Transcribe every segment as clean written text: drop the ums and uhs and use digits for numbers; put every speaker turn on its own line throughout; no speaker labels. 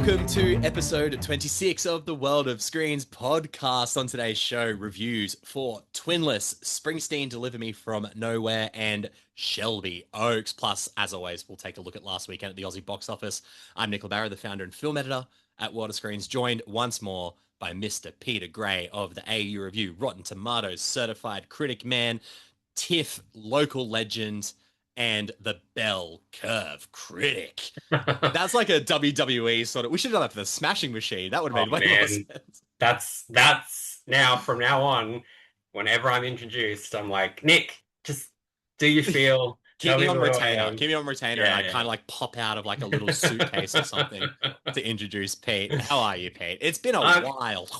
Welcome to episode 26 of the World of Screens podcast. On today's show, reviews for Twinless, Springsteen, Deliver Me From Nowhere, and Shelby Oaks. Plus, as always, we'll take a look at last weekend at the Aussie box office. I'm Nick LaBarra, the founder and film editor at World of Screens, joined once more by Mr. Peter Gray of the AU Review, Rotten Tomatoes certified critic man, TIFF local legend, and the bell curve critic. That's like a WWE sort of. We should have done that for the Smashing Machine. That would have made way more sense.
That's now from now on. Whenever I'm introduced, I'm like, Nick, just do you feel?
Keep me on
who I
retainer.
am.
Keep me on retainer, and I kind of like pop out of like a little suitcase or something to introduce Pete. How are you, Pete? It's been a wild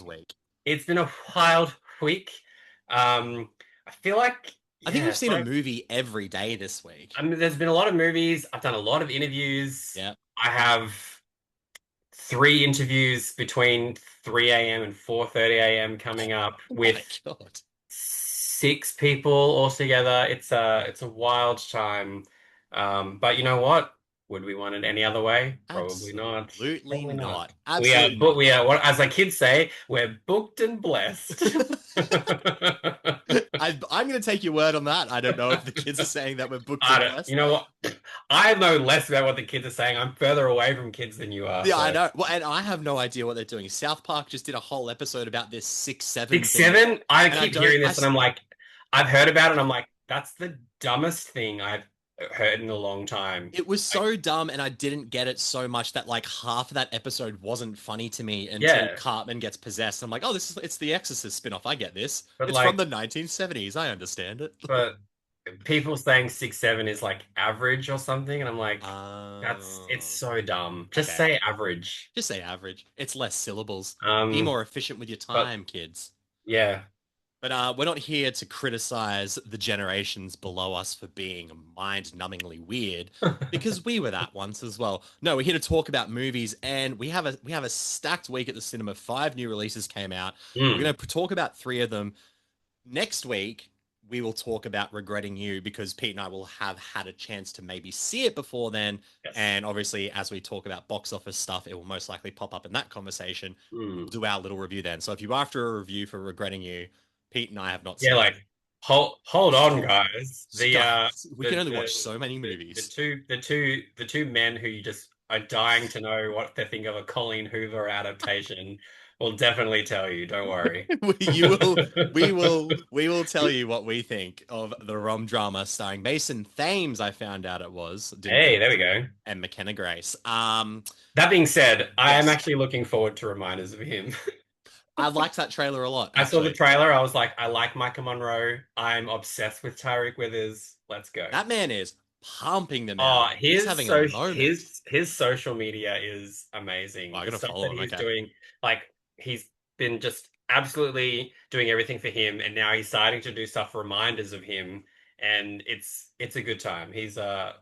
week.
It's been a wild week. I feel like
I think we've seen a movie every day this week.
I mean, there's been a lot of movies. I've done a lot of interviews.
Yeah.
I have 3 interviews between 3 a.m. and 4:30 a.m. coming up with 6 people altogether. It's a wild time. But you know what? Would we want it any other way? Probably not.
Absolutely not.
We are what, as our kids say, we're booked and blessed.
I'm going to take your word on that. I don't know if the kids are saying that we're booked and blessed.
You know what? I know less about what the kids are saying. I'm further away from kids than you are.
Yeah, so. I know. Well, and I have no idea what they're doing. South Park just did a whole episode about this 6-7
6-7? I keep hearing this and I'm like, I've heard about it and I'm like, that's the dumbest thing I've heard in a long time.
It was so dumb, and I didn't get it so much that like half of that episode wasn't funny to me until Cartman gets possessed. I'm like, oh, it's the Exorcist spin-off. I get this. But it's from the 1970s. I understand it.
But people saying 6-7 is like average or something, and I'm like, it's so dumb. Just say average.
Just say average. It's less syllables. Be more efficient with your time, kids.
Yeah.
But we're not here to criticize the generations below us for being mind-numbingly weird, because we were that once as well. No, we're here to talk about movies, and we have a stacked week at the cinema. 5 new releases came out. We're going to talk about 3 of them. Next week, we will talk about Regretting You, because Pete and I will have had a chance to maybe see it before then. Yes. And obviously, as we talk about box office stuff, it will most likely pop up in that conversation. We'll do our little review then. So if you're after a review for Regretting You, Pete and I have not seen.
Yeah, like hold on, guys.
We can only watch so many movies.
The two men who you just are dying to know what they think of a Colleen Hoover adaptation will definitely tell you. Don't worry.
We will tell you what we think of the rom drama starring Mason Thames. I found out it was.
Hey, there we go.
And McKenna Grace.
That being said, I am actually looking forward to reminders of him.
I liked that trailer a lot.
I saw the trailer. I was like, I like Micah Monroe. I'm obsessed with Tyreek Withers. Let's go.
That man is pumping them out.
He's having a moment. His social media is amazing.
I gotta follow him.
He's doing, like, he's been just absolutely doing everything for him, and now he's starting to do stuff for reminders of him, and it's a good time. He's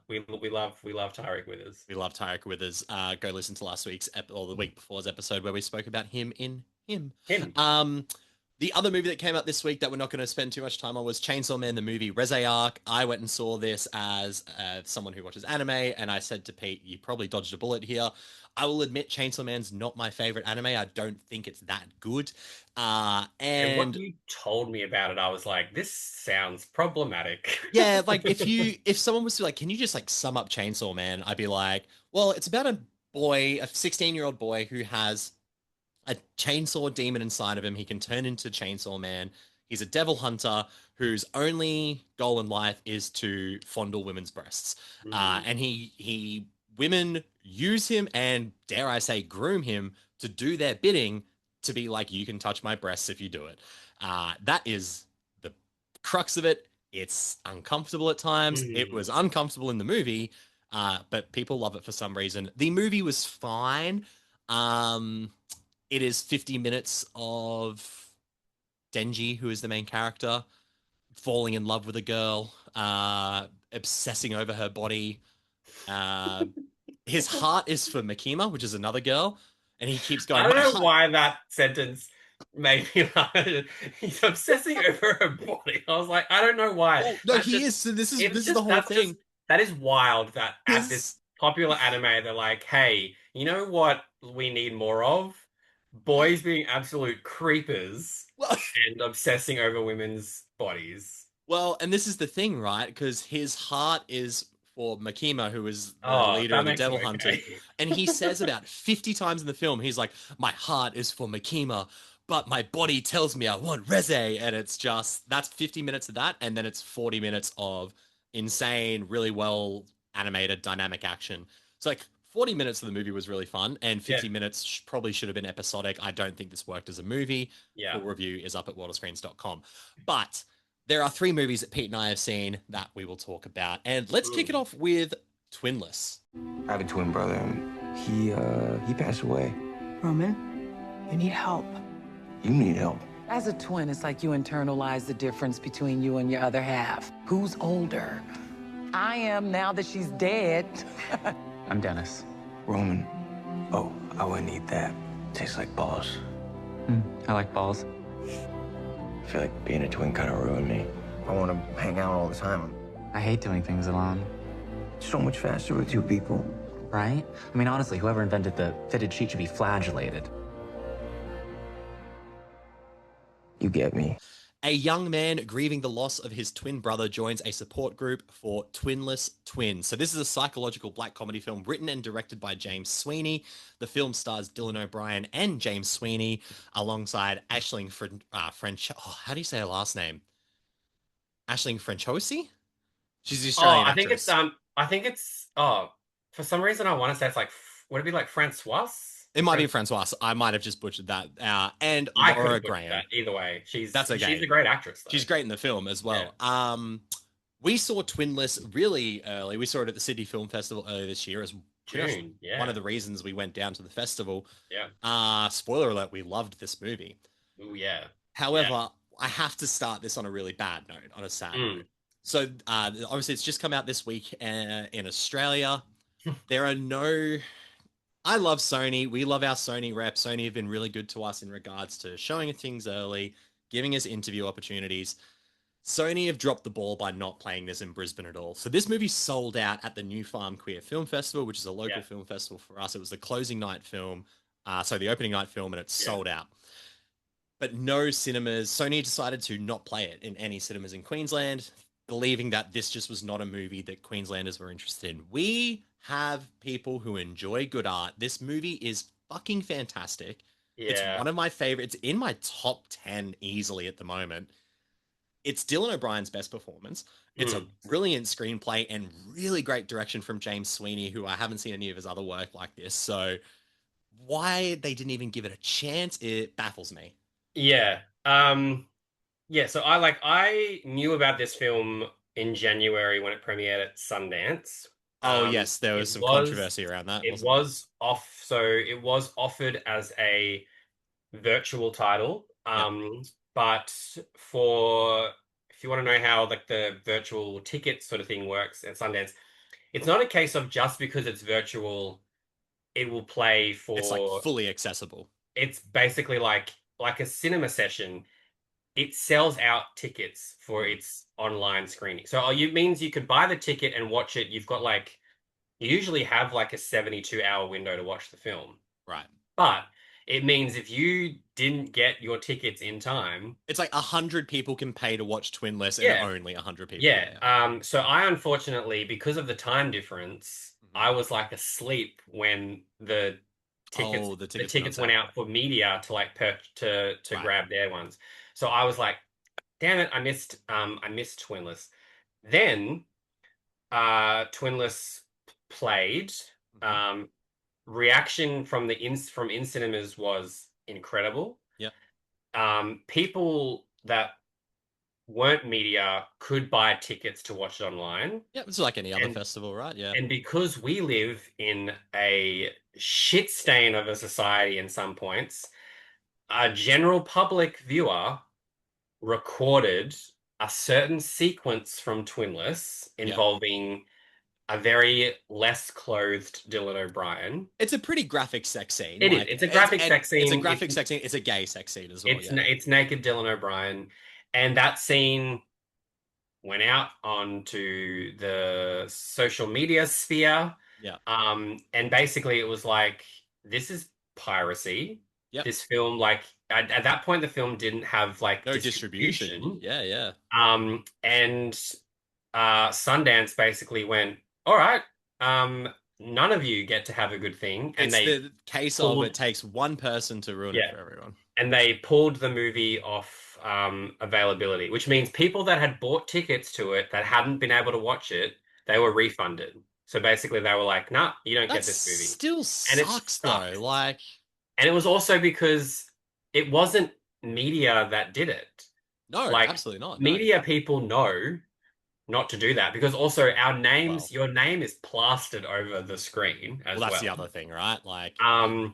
we love Tyreek Withers.
We love Tyreek Withers. Go listen to last week's or the week before's episode where we spoke about him. The other movie that came out this week that we're not going to spend too much time on was Chainsaw Man, the movie Reze Arc. I went and saw this as someone who watches anime, and I said to Pete, you probably dodged a bullet here. I will admit Chainsaw Man's not my favorite anime. I don't think it's that good. And
what you told me about it, I was like, this sounds problematic.
Yeah, like if someone was to like, can you just like sum up Chainsaw Man? I'd be like, well, it's about a 16-year-old boy who has a chainsaw demon inside of him. He can turn into Chainsaw Man. He's a devil hunter whose only goal in life is to fondle women's breasts. And women use him and, dare I say, groom him to do their bidding, to be like, you can touch my breasts if you do it. That is the crux of it. It's uncomfortable at times. It was uncomfortable in the movie, but people love it for some reason. The movie was fine. It is 50 minutes of Denji, who is the main character, falling in love with a girl, obsessing over her body. His heart is for Makima, which is another girl, and he keeps going.
I don't know why that sentence made me laugh. He's obsessing over her body. I was like, I don't know why.
Oh, no, he is. So this is the whole thing.
That is wild that popular anime. They're like, hey, you know what we need more of? Boys being absolute creepers
Well,
and obsessing over women's bodies.
well, and this is the thing, right? Because his heart is for Makima, who is the
Oh,
leader
that
of the
makes it
Devil Hunters.
okay.
And he says about 50 times in the film, he's like, my heart is for Makima, but my body tells me I want Reze. And it's just, that's 50 minutes of that. And then it's 40 minutes of insane, really well animated, dynamic action. So, like, 40 minutes of the movie was really fun, and
Yeah,
50 minutes probably should have been episodic. I don't think this worked as a movie.
yeah.
Full review is up at waterscreens.com. But there are three movies that Pete and I have seen that we will talk about. And let's kick it
Mm.
off with Twinless.
I have a twin brother, and he passed away.
Roman, you need help.
You need help.
As a twin, it's like you internalize the difference between you and your other half. Who's older? I am now that she's dead.
I'm Dennis.
Roman. Oh, I wouldn't eat that. Tastes like balls.
I like balls.
I feel like being a twin kind of ruined me. I want to hang out all the time.
I hate doing things alone.
So much faster with two people.
Right? I mean, honestly, whoever invented the fitted sheet should be flagellated.
You get me.
A young man grieving the loss of his twin brother joins a support group for twinless twins. So this is a psychological black comedy film written and directed by James Sweeney. The film stars Dylan O'Brien and James Sweeney alongside Aisling French. Oh, how do you say her last name? Aisling Frenchosi? She's the
Oh,
Australian actress.
I think it's for some reason I want to say it's like would it be like Francois?
It might be Francois. I might have just butchered that. And
I could
Laura
have butchered
Graham.
that either way.
That's okay.
She's a great actress though.
She's great in the film as well. We saw Twinless really early. We saw it at the Sydney Film Festival earlier this year as
June, yeah.
one of the reasons we went down to the festival.
Yeah.
Spoiler alert, we loved this movie.
Oh yeah.
However,
Yeah.
I have to start this on a really bad note, on a sad note. So obviously it's just come out this week in Australia. There are no... I love Sony. We love our Sony rep. Sony have been really good to us in regards to showing things early, giving us interview opportunities. Sony have dropped the ball by not playing this in Brisbane at all. So this movie sold out at the New Farm Queer Film Festival, which is a local film festival for us. It was the closing night film, the opening night film, and it's sold out. But no cinemas. Sony decided to not play it in any cinemas in Queensland, believing that this just was not a movie that Queenslanders were interested in. We have people who enjoy good art. This movie is fucking fantastic.
Yeah.
It's one of my favorites. It's in my top 10 easily at the moment. It's Dylan O'Brien's best performance. It's a brilliant screenplay and really great direction from James Sweeney, who I haven't seen any of his other work like this. So why they didn't even give it a chance, it baffles me.
Yeah. Yeah, so I knew about this film in January when it premiered at Sundance.
Oh yes, there was some controversy around that.
It was offered as a virtual title. But if you want to know how like the virtual ticket sort of thing works at Sundance, it's not a case of just because it's virtual, it will play for.
It's like fully accessible.
It's basically like a cinema session. It sells out tickets for its online screening. So it means you could buy the ticket and watch it. You've got you usually have like a 72-hour window to watch the film.
Right.
But it means if you didn't get your tickets in time...
It's like 100 people can pay to watch Twinless and only 100 people.
Yeah. So I unfortunately, because of the time difference, I was like asleep when the tickets went out for media to grab their ones. So I was like, damn it, I missed Twinless. Then Twinless played. Reaction from in cinemas was incredible.
Yeah.
People that weren't media could buy tickets to watch it online.
Yeah, it's like any other festival, right? Yeah.
And because we live in a shit stain of a society in some points, a general public viewer recorded a certain sequence from Twinless involving a very less clothed Dylan O'Brien.
It's a pretty graphic sex scene.
It is. It's a graphic sex scene.
It's a graphic sex scene. It's a gay sex scene as well.
It's naked Dylan O'Brien. And that scene went out onto the social media sphere.
Yeah.
And basically it was like, this is piracy.
Yep.
This film, like at that point, the film didn't have like
No distribution.
distribution.
Yeah.
And Sundance basically went, all right, none of you get to have a good thing, and
It's
they
the case of
pulled,
it takes one person to ruin it
yeah,
for everyone.
and they pulled the movie off availability, which means people that had bought tickets to it that hadn't been able to watch it, they were refunded. So basically, they were like, "Nah, you don't
That
get this movie,"
still
and it
sucks
sucked.
though. Like,
And it was also because it wasn't media that did it.
no,
Like
absolutely not. No.
media people know not to do that because also our
Well,
names, your name is plastered over the screen as
that's
well.
the other thing, right? Like, and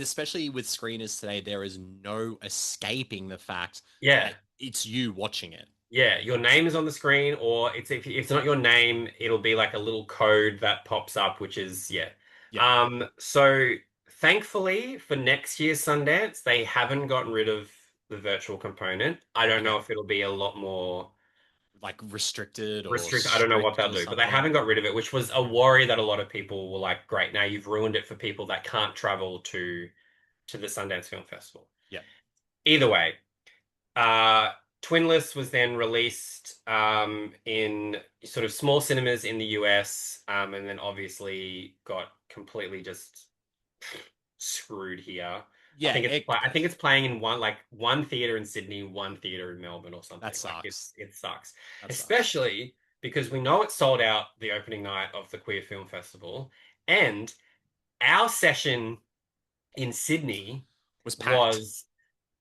especially with screeners today, there is no escaping the fact
yeah,
that it's you watching it.
yeah, your name is on the screen, or if it's not your name, it'll be like a little code that pops up, which is yeah.
Yeah.
So thankfully for next year's Sundance, they haven't gotten rid of the virtual component. I don't know
Okay.
if it'll be a lot more
Like restricted or
restrict. I don't know what
strict
they'll
or
do, but they
something.
haven't got rid of it, which was a worry that a lot of people were like, "Great, now you've ruined it for people that can't travel to the Sundance Film Festival."
Yeah.
Either way, uh, Twinless was then released in sort of small cinemas in the US, and then obviously got completely just screwed here.
Yeah,
I think it's playing in one theater in Sydney, one theater in Melbourne or something.
that sucks.
It sucks.
That sucks.
Especially because we know it sold out the opening night of the Queer Film Festival, and our session in Sydney
Was packed.
was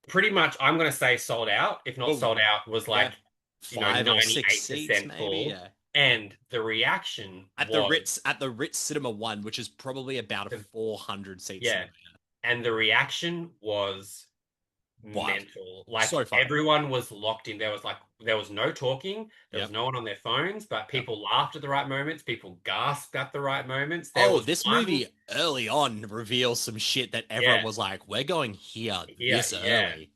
pretty much, I'm going to say sold out. If not
Oh,
sold out, was like,
yeah. 5 or 6 seats
98%
maybe,
full.
yeah.
And the reaction
At the Ritz Cinema 1, which is probably about a 400 seat
yeah.
cinema.
And the reaction was
Wild.
mental. Like
So fun.
everyone was locked in. There was no talking. There was no one on their phones, but people laughed at the right moments. People gasped at the right moments.
This movie early on reveals some shit that everyone was like, "We're going here this early."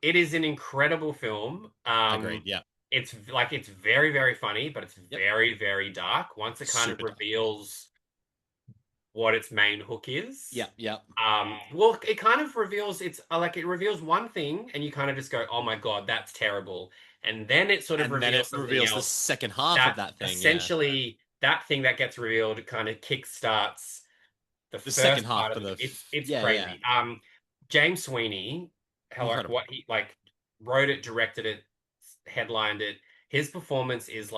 It is an incredible film.
Agreed. Yeah.
It's very, very funny, but it's very, very dark. Once it kind of reveals what its main hook is.
Yeah.
Well, it kind of reveals it reveals one thing, and you kind of just go, "Oh my God, that's terrible," and then it sort of reveals something else.
The second half of that thing.
Essentially, that thing that gets revealed kind of kickstarts the first
second half
part
of
it.
the.
It's crazy.
Yeah.
James Sweeney, what he wrote it, directed it, headlined it. His performance is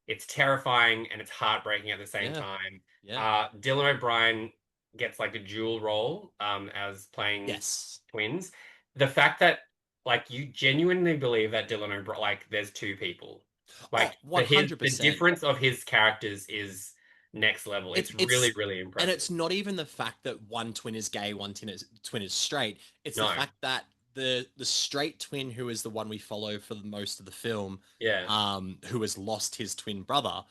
it's terrifying and it's heartbreaking at the same time.
Yeah.
Dylan O'Brien gets a dual role as playing twins. The fact that you genuinely believe that Dylan O'Brien there's two people.
100%.
The difference of his characters is next level. It's really, really impressive.
And it's not even the fact that one twin is gay, one twin is straight. It's the fact that the straight twin, who is the one we follow for the most of the film, who has lost his twin brother,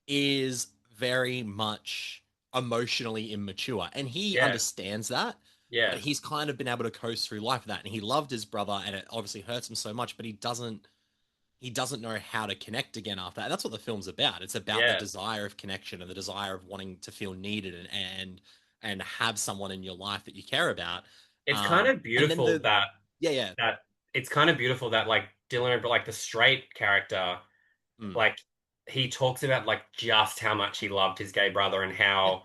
is very much emotionally immature, and he understands that.
Yeah,
but he's kind of been able to coast through life with that, and he loved his brother, and it obviously hurts him so much, but he doesn't know how to connect again after that. That's what the film's about. It's about the desire of connection and the desire of wanting to feel needed and have someone in your life that you care about.
It's kind of beautiful that it's kind of beautiful that Dylan, but the straight character, he talks about just how much he loved his gay brother and how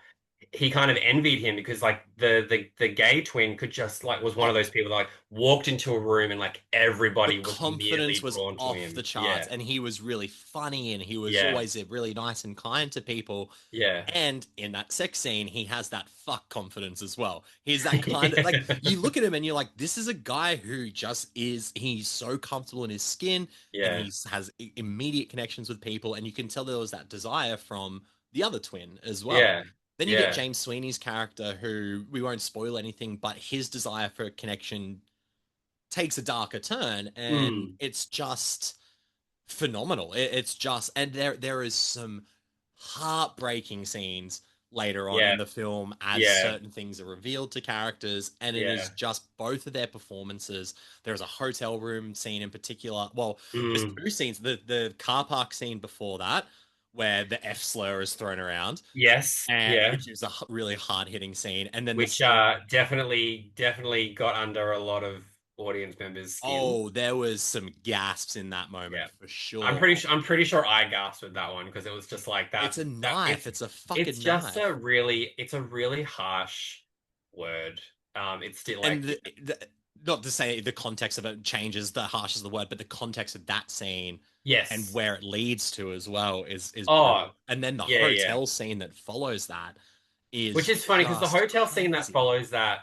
he kind of envied him because the gay twin could just was one of those people that walked into a room and everybody was
confidence was
drawn to
off
him.
the charts, and he was really funny and he was always really nice and kind to people. And in that sex scene, he has that fuck confidence as well. He's that kind of you look at him and you're like, this is a guy who just is. He's so comfortable in his skin, and he has immediate connections with people, and you can tell there was that desire from the other twin as well. Then you get James Sweeney's character, who we won't spoil anything, but his desire for connection takes a darker turn, and it's just phenomenal. It's just, and there is some heartbreaking scenes later on in the film as certain things are revealed to characters, and it is just both of their performances. There's a hotel room scene in particular. Well, there's two scenes. The car park scene before that, where the F slur is thrown around.
Yes,
And which is a really hard-hitting scene. And then
which definitely got under a lot of audience members' skin.
Oh, there was some gasps in that moment for sure.
I'm pretty sure I gasped with that one because it was just like that.
It's a knife. It's a fucking knife.
It's just a really harsh word. It's still like,
and not to say the context of it changes the harsh as the word, but the context of that scene, and where it leads to as well is brutal. And then the hotel scene that follows that is,
which is funny because the hotel scene that follows that,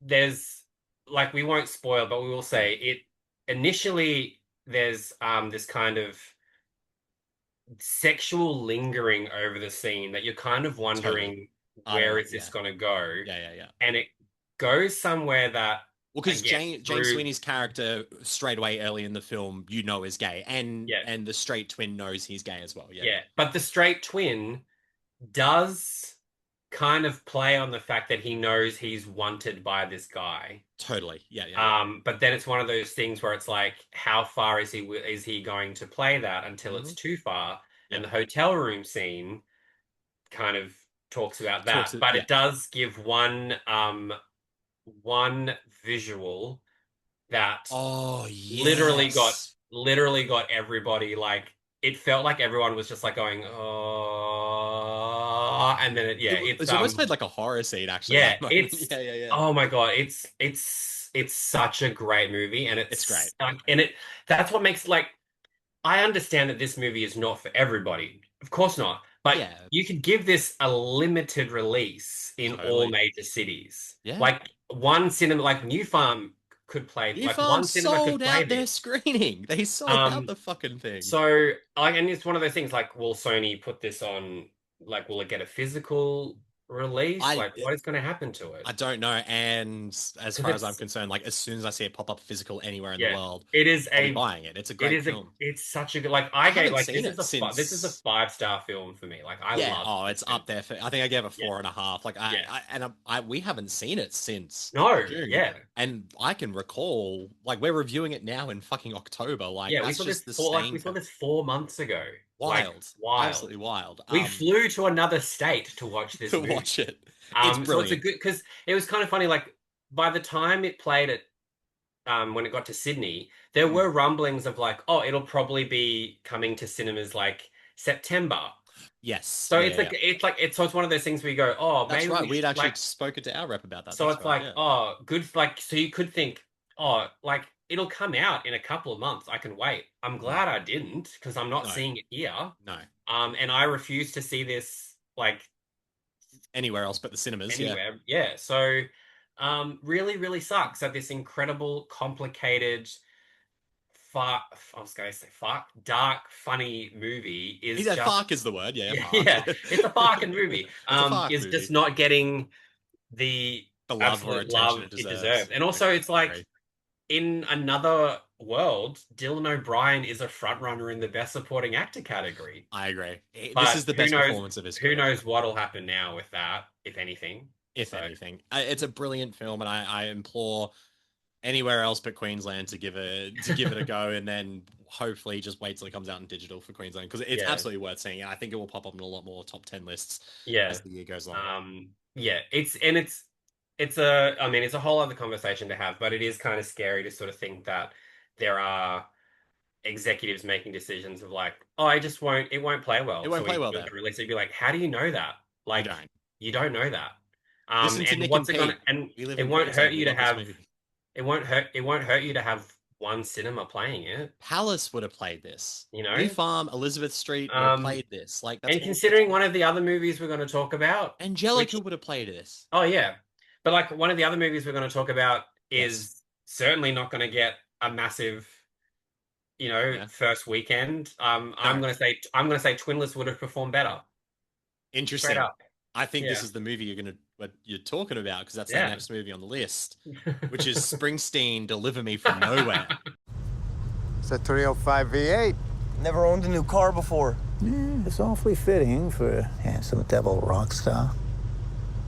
there's, like, we won't spoil, but we will say it initially. There's this kind of sexual lingering over the scene that you're kind of wondering where is this going to go. And it goes somewhere that,
well, because Jane Sweeney's character straight away early in the film, is gay, and the straight twin knows he's gay as well.
But the straight twin does kind of play on the fact that he knows he's wanted by this guy.
Totally.
But then it's one of those things where it's like, how far is he going to play that until it's too far? And the hotel room scene kind of talks about that. But it does give one visual that literally got everybody, like, it felt like everyone was just like going, oh, and then it's
almost played like a horror scene, actually.
Oh my god, it's such a great movie, and it's
great.
And that's what makes, like, I understand that this movie is not for everybody, of course not, but you could give this a limited release in all major cities. Like one cinema, like New Farm could play. Like one cinema
sold
could play
out their screening. They sold out the fucking thing.
So, like, and it's one of those things. Like, will Sony put this on? Like, will it get a physical release? Like, what is going to happen to it?
I don't know. And as far as I'm concerned, like, as soon as I see it pop up physical anywhere in the world, I'll be buying it. It's a great film.
It's such a good. Like, this is a 5-star film for me. Like, I love.
Oh, it's up there. I think I gave it 4.5. Like, we haven't seen it since.
No.
June. And I can recall, like, we're reviewing it now in fucking October. Like,
we saw this 4 months ago.
Wild, absolutely wild.
We flew to another state to watch this movie.
Watch it.
It's brilliant. So it's a good, because it was kind of funny. Like, by the time it played at, when it got to Sydney, there were rumblings of like, oh, it'll probably be coming to cinemas like September.
Yes.
So it's one of those things where you go, oh,
that's
maybe
right. We'd actually spoken to our rep about that.
So it's like, oh, good. Like, so you could think, oh, like, it'll come out in a couple of months. I can wait. I'm glad I didn't, because I'm not seeing it here.
No.
And I refuse to see this, like,
anywhere else but the cinemas.
Anywhere. Yeah. So, really, really sucks that this incredible, complicated, dark, funny movie is just...
Fark is the word.
It's a fucking movie. Is just not getting the
love or attention it deserves.
And also, it's like, in another world, Dylan O'Brien is a frontrunner in the Best Supporting Actor category.
I agree. This is the best performance of his career.
Who knows what'll happen now with that, if anything.
Anything. It's a brilliant film, and I implore anywhere else but Queensland to give it a go, and then hopefully just wait till it comes out in digital for Queensland, because it's absolutely worth seeing. And I think it will pop up in a lot more top 10 lists as the year goes on.
It's a whole other conversation to have, but it is kind of scary to sort of think that there are executives making decisions of like, oh, it won't play well.
It won't play well there.
Release. You'd be like, how do you know that? Like, you don't know that.
And what's it gonna?
And it won't hurt you to have. It won't hurt you to have one cinema playing it.
Palace would have played this.
New
Farm, Elizabeth Street would have played this. Like,
and considering one of the other movies we're going to talk about,
Angelica would have played this.
Oh yeah. But like, one of the other movies we're going to talk about is certainly not going to get a massive, first weekend. I'm going to say Twinless would have performed better.
Interesting. I think this is the movie you're talking about, because that's the next movie on the list, which is Springsteen, Deliver Me From Nowhere.
It's a 305 V8.
Never owned a new car before.
It's awfully fitting for a handsome devil rock star.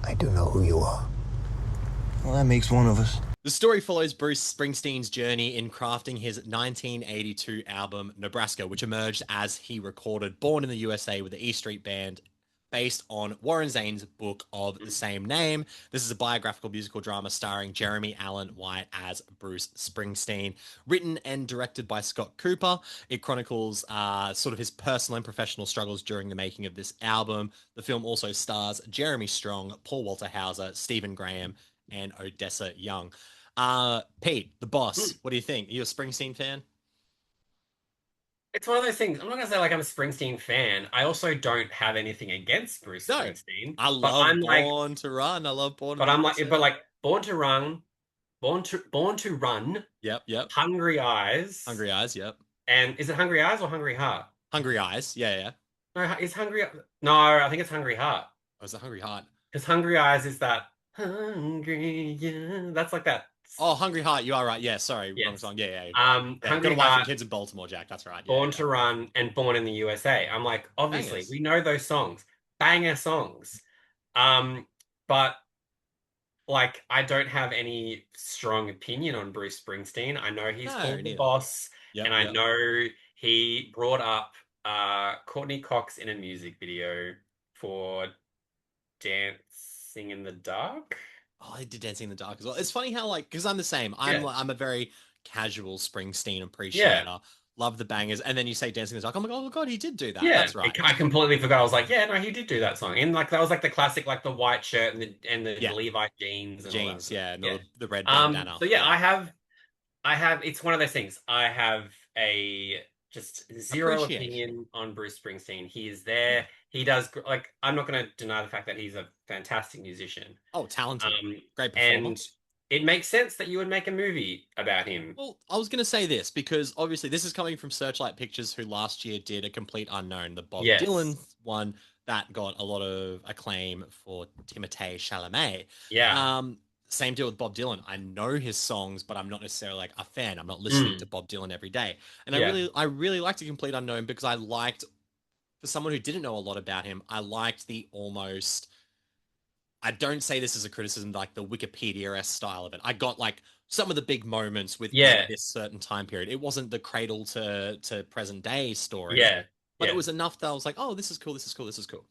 I do know who you are.
Well, that makes one of us.
The story follows Bruce Springsteen's journey in crafting his 1982 album Nebraska, which emerged as he recorded Born in the USA with the E Street Band, based on Warren Zane's book of the same name. This is a biographical musical drama starring Jeremy Allen White as Bruce Springsteen, written and directed by Scott Cooper. It chronicles sort of his personal and professional struggles during the making of this album. The film also stars Jeremy Strong, Paul Walter Hauser, Stephen Graham, and Odessa Young. Pete, the boss, what do you think? Are you a Springsteen fan?
It's one of those things. I'm not gonna say like I'm a Springsteen fan. I also don't have anything against Bruce Springsteen.
I love Born to Run. I love Born.
But I'm like, but like Born to Run, Born to Run.
Yep.
Hungry Eyes.
Hungry Eyes. Yep.
And is it Hungry Eyes or Hungry Heart?
Hungry Eyes. Yeah.
No, is Hungry. No, I think it's Hungry Heart.
Oh, is it Hungry Heart?
Because Hungry Eyes is that hungry. Yeah, that's like that.
Oh, Hungry Heart. You are right. Yeah, sorry. Yes. Wrong song. Yeah.
Hungry
Got a wife and kids in Baltimore, Jack. That's right.
Born to Run and Born in the USA. I'm like, obviously, we know those songs. Banger songs. But like, I don't have any strong opinion on Bruce Springsteen. I know he's called the boss. And I know he brought up Courtney Cox in a music video for Dancing in the Dark.
Oh, I did Dancing in the Dark as well. It's funny how, like, because I'm the same. I'm a very casual Springsteen appreciator. Yeah. Love the bangers. And then you say Dancing in the Dark. I'm like, oh my God, he did do that. Yeah, that's right.
I completely forgot. I was like, yeah, no, he did do that song. And like, that was like the classic, like the white shirt and the Levi jeans. And
jeans, and the red bandana.
So I have, it's one of those things. I have a just zero opinion on Bruce Springsteen. He is there. He does, like, I'm not going to deny the fact that he's a fantastic musician.
Oh, talented. Great performer.
And it makes sense that you would make a movie about him.
Well, I was going to say this because obviously this is coming from Searchlight Pictures, who last year did A Complete Unknown, the Bob Dylan one that got a lot of acclaim for Timothée Chalamet.
Yeah.
Same deal with Bob Dylan. I know his songs, but I'm not necessarily like a fan. I'm not listening to Bob Dylan every day. And I really liked A Complete Unknown because I liked, for someone who didn't know a lot about him, I liked the almost, I don't say this as a criticism, like the Wikipedia-esque style of it. I got like some of the big moments with this certain time period. It wasn't the cradle to present day story. But it was enough that I was like, oh, this is cool, this is cool, this is cool.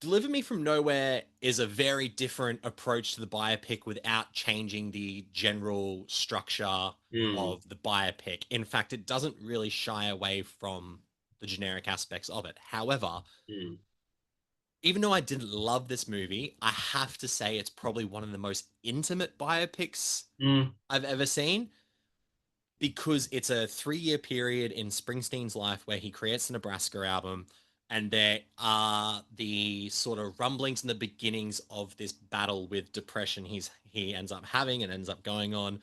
Deliver Me From Nowhere is a very different approach to the biopic without changing the general structure of the biopic. In fact, it doesn't really shy away from the generic aspects of it. However, even though I didn't love this movie, I have to say it's probably one of the most intimate biopics I've ever seen, because it's a 3-year period in Springsteen's life where he creates the Nebraska album, and there are the sort of rumblings and the beginnings of this battle with depression he ends up having and ends up going on,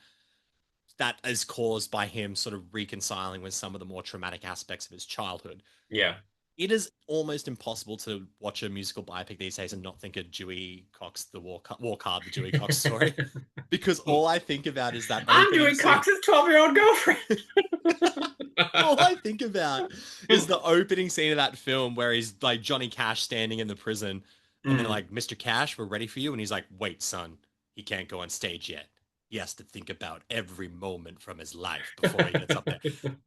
that is caused by him sort of reconciling with some of the more traumatic aspects of his childhood.
Yeah.
It is almost impossible to watch a musical biopic these days and not think of Dewey Cox, the war card, the Dewey Cox story, because all I think about is that
I'm Dewey Cox's 12-year-old girlfriend.
All I think about is the opening scene of that film where he's like Johnny Cash standing in the prison, and they're like, Mr. Cash, we're ready for you. And he's like, wait, son, he can't go on stage yet. He has to think about every moment from his life before he gets up there.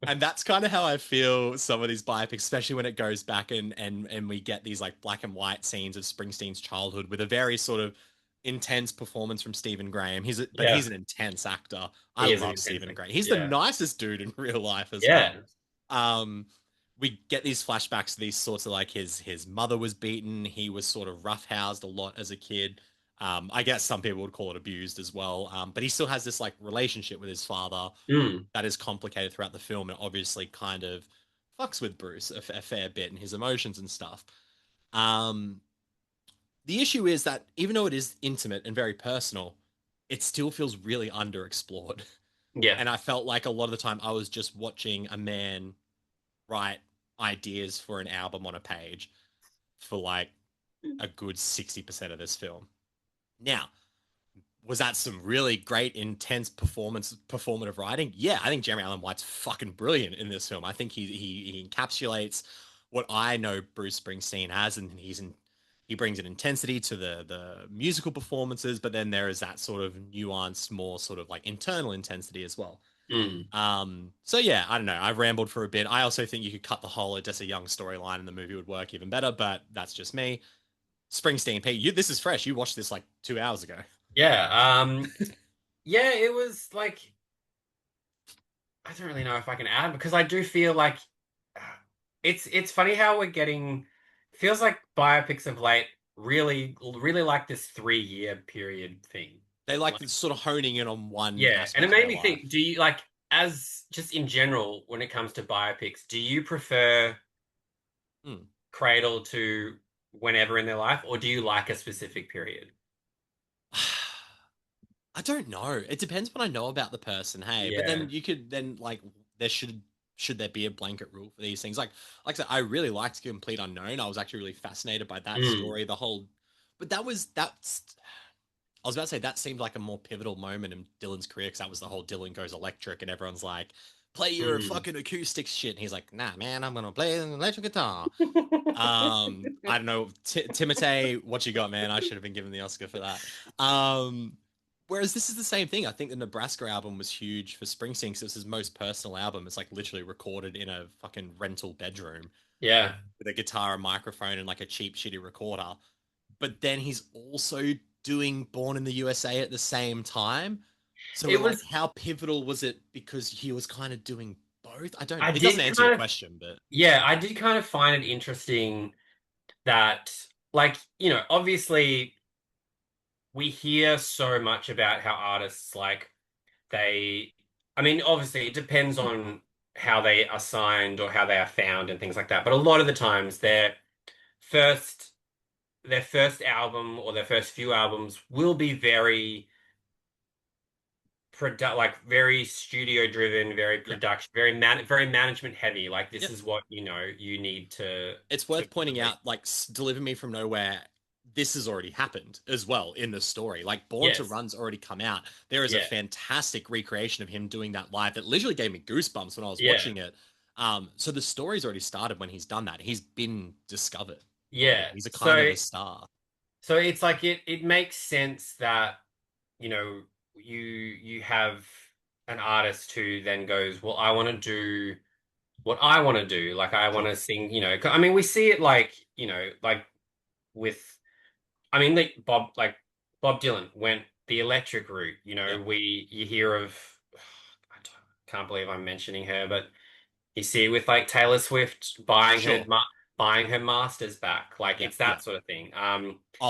And that's kind of how I feel some of these biopics, especially when it goes back and we get these like black and white scenes of Springsteen's childhood with a very sort of intense performance from Stephen Graham. He's an intense actor. I love Stephen Graham. He's the nicest dude in real life as well. We get these flashbacks to these sorts of like his mother was beaten. He was sort of roughhoused a lot as a kid. I guess some people would call it abused as well. But he still has this like relationship with his father that is complicated throughout the film, and obviously kind of fucks with Bruce a fair bit and his emotions and stuff. The issue is that even though it is intimate and very personal, it still feels really underexplored.
Yeah.
And I felt like a lot of the time I was just watching a man write ideas for an album on a page for like a good 60% of this film. Now, was that some really great, intense performative writing? Yeah, I think Jeremy Allen White's fucking brilliant in this film. I think he encapsulates what I know Bruce Springsteen as, and he brings an intensity to the musical performances, but then there is that sort of nuanced, more sort of like internal intensity as well. So yeah, I don't know. I've rambled for a bit. I also think you could cut the whole Odessa Young storyline and the movie would work even better, but that's just me. Springsteen, Pete, this is fresh. You watched this like 2 hours ago.
Yeah. Yeah, it was like, I don't really know if I can add, because I do feel like it's funny how we're getting, feels like biopics of late really like this 3-year period thing.
They like sort of honing in on one.
Yeah, and it made me
life.
think, do you like, as just in general, when it comes to biopics, do you prefer Cradle to whenever in their life, or do you like a specific period?
I don't know. It depends what I know about the person. Hey, but then you could then like there should there be a blanket rule for these things? Like I said, I really liked Complete Unknown. I was actually really fascinated by that story. The whole, but that's. I was about to say that seemed like a more pivotal moment in Dylan's career because that was the whole Dylan goes electric and everyone's like, play your fucking acoustic shit. And he's like, nah, man, I'm gonna play an electric guitar. I don't know, Timothée, what you got, man? I should have been given the Oscar for that. Whereas this is the same thing. I think the Nebraska album was huge for Springsteen because it was his most personal album. It's like literally recorded in a fucking rental bedroom.
Yeah.
With a guitar, a microphone, and like a cheap, shitty recorder. But then he's also doing Born in the USA at the same time. So it was, like, how pivotal was it because he was kind of doing both? I don't know. It doesn't answer your question, but
yeah, I did kind of find it interesting that, like, you know, obviously we hear so much about how artists, like, I mean, obviously it depends on how they are signed or how they are found and things like that. But a lot of the times their first album or their first few albums will be very very studio driven, very production, very management heavy. Like, this is what, you know, you need to.
It's worth pointing out, like, Deliver Me From Nowhere, this has already happened as well in the story. Like, Born to Run's already come out. There is a fantastic recreation of him doing that live that literally gave me goosebumps when I was watching it. So the story's already started when he's done that. He's been discovered.
Yeah.
He's a kind of a star.
So it's like it makes sense that, you know, you have an artist who then goes, well, I want to do what I want to do. Like, I want to sing, you know, I mean, we see it like, you know, like with, I mean, like Bob Dylan went the electric route, you know, you hear of, I can't believe I'm mentioning her, but you see with like Taylor Swift buying her masters back. Like, it's that sort of thing.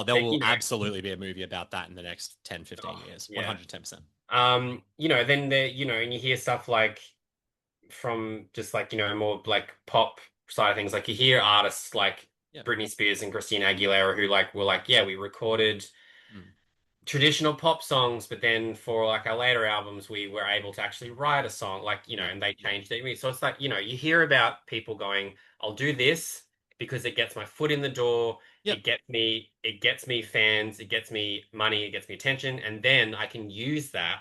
There will absolutely be a movie about that in the next 10, 15 years. 110%.
You know, then you know, and you hear stuff like from just like, you know, more like pop side of things. Like, you hear artists like Britney Spears and Christina Aguilera who like were like, we recorded traditional pop songs, but then for like our later albums, we were able to actually write a song, like, you know, and they changed it. So it's like, you know, you hear about people going, I'll do this because it gets my foot in the door. It gets me fans, it gets me money, it gets me attention, and then I can use that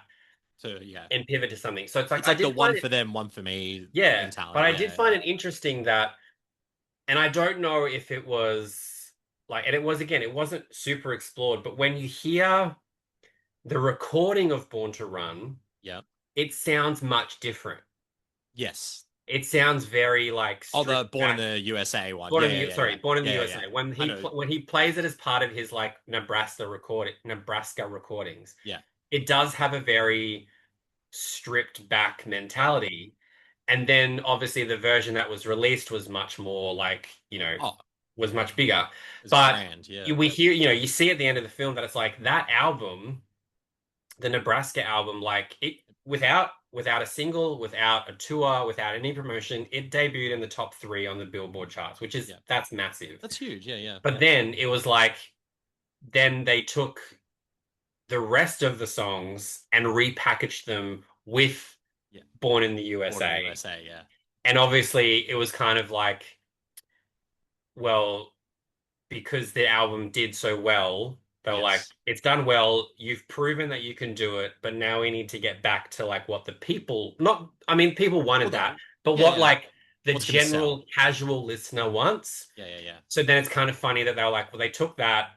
and pivot to something. So it's like
the one for them, one for me mentality.
But I did find it interesting that, and I don't know if it was like, and it wasn't super explored, but when you hear the recording of Born to Run, it sounds much different.
Yes.
It sounds very like
the Born in the USA one.
Born in the USA. When he plays it as part of his like Nebraska recordings.
Yeah.
It does have a very stripped back mentality. And then obviously the version that was released was much more like, you know, was much bigger. But
grand,
we hear, you know, you see at the end of the film that it's like that album, the Nebraska album, like it without a single, without a tour, without any promotion, it debuted in the top 3 on the Billboard charts, which is that's massive.
That's huge, yeah.
But then it was like, then they took the rest of the songs and repackaged them with Born in the USA.
Born in the USA, yeah.
And obviously it was kind of like, well, because the album did so well, they were like, it's done well, you've proven that you can do it, but now we need to get back to like what the people, people wanted that, but like the
What's gonna
general
sell?
casual listener wants.
Yeah.
So then it's kind of funny that they were like, well, they took that,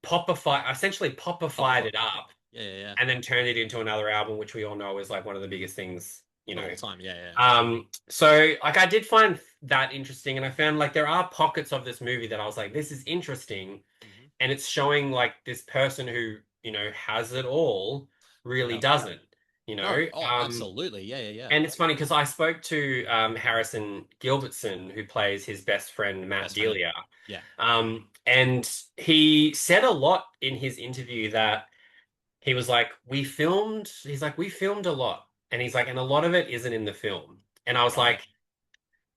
essentially popified it up,
Yeah.
and then turned it into another album, which we all know is like one of the biggest things, you
Of
know.
all time. Yeah.
So like I did find that interesting, and I found like there are pockets of this movie that I was like, this is interesting,
Mhm.
and it's showing like this person who, you know, has it all really
Yeah.
doesn't, you know.
No. Oh, absolutely. Yeah.
And it's funny because I spoke to Harrison Gilbertson, who plays his best friend Matt
Best friend.
Delia.
Yeah.
And he said a lot in his interview that he was like, he's like, we filmed a lot. And he's like, and a lot of it isn't in the film. And I was
Right.
like,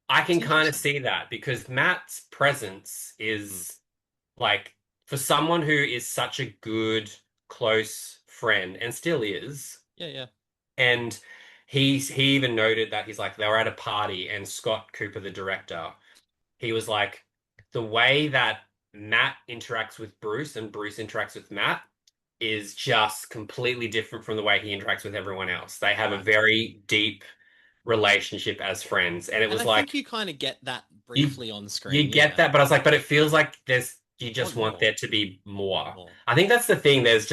I can
That's
kind of
interesting.
see that because Matt's presence
Mm.
is like, for someone who is such a good, close friend and still is.
Yeah.
And he even noted that he's like, they were at a party and Scott Cooper, the director, he was like, the way that Matt interacts with Bruce and Bruce interacts with Matt is just completely different from the way he interacts with everyone else. They have a
Right.
very deep relationship as friends. And it
And
was
I
like,
think you kind of get that
you
briefly on screen.
you get
Yeah.
that, but I was like, but it feels like you
Want
just want
more.
there to be more.
More.
I think that's the thing. There's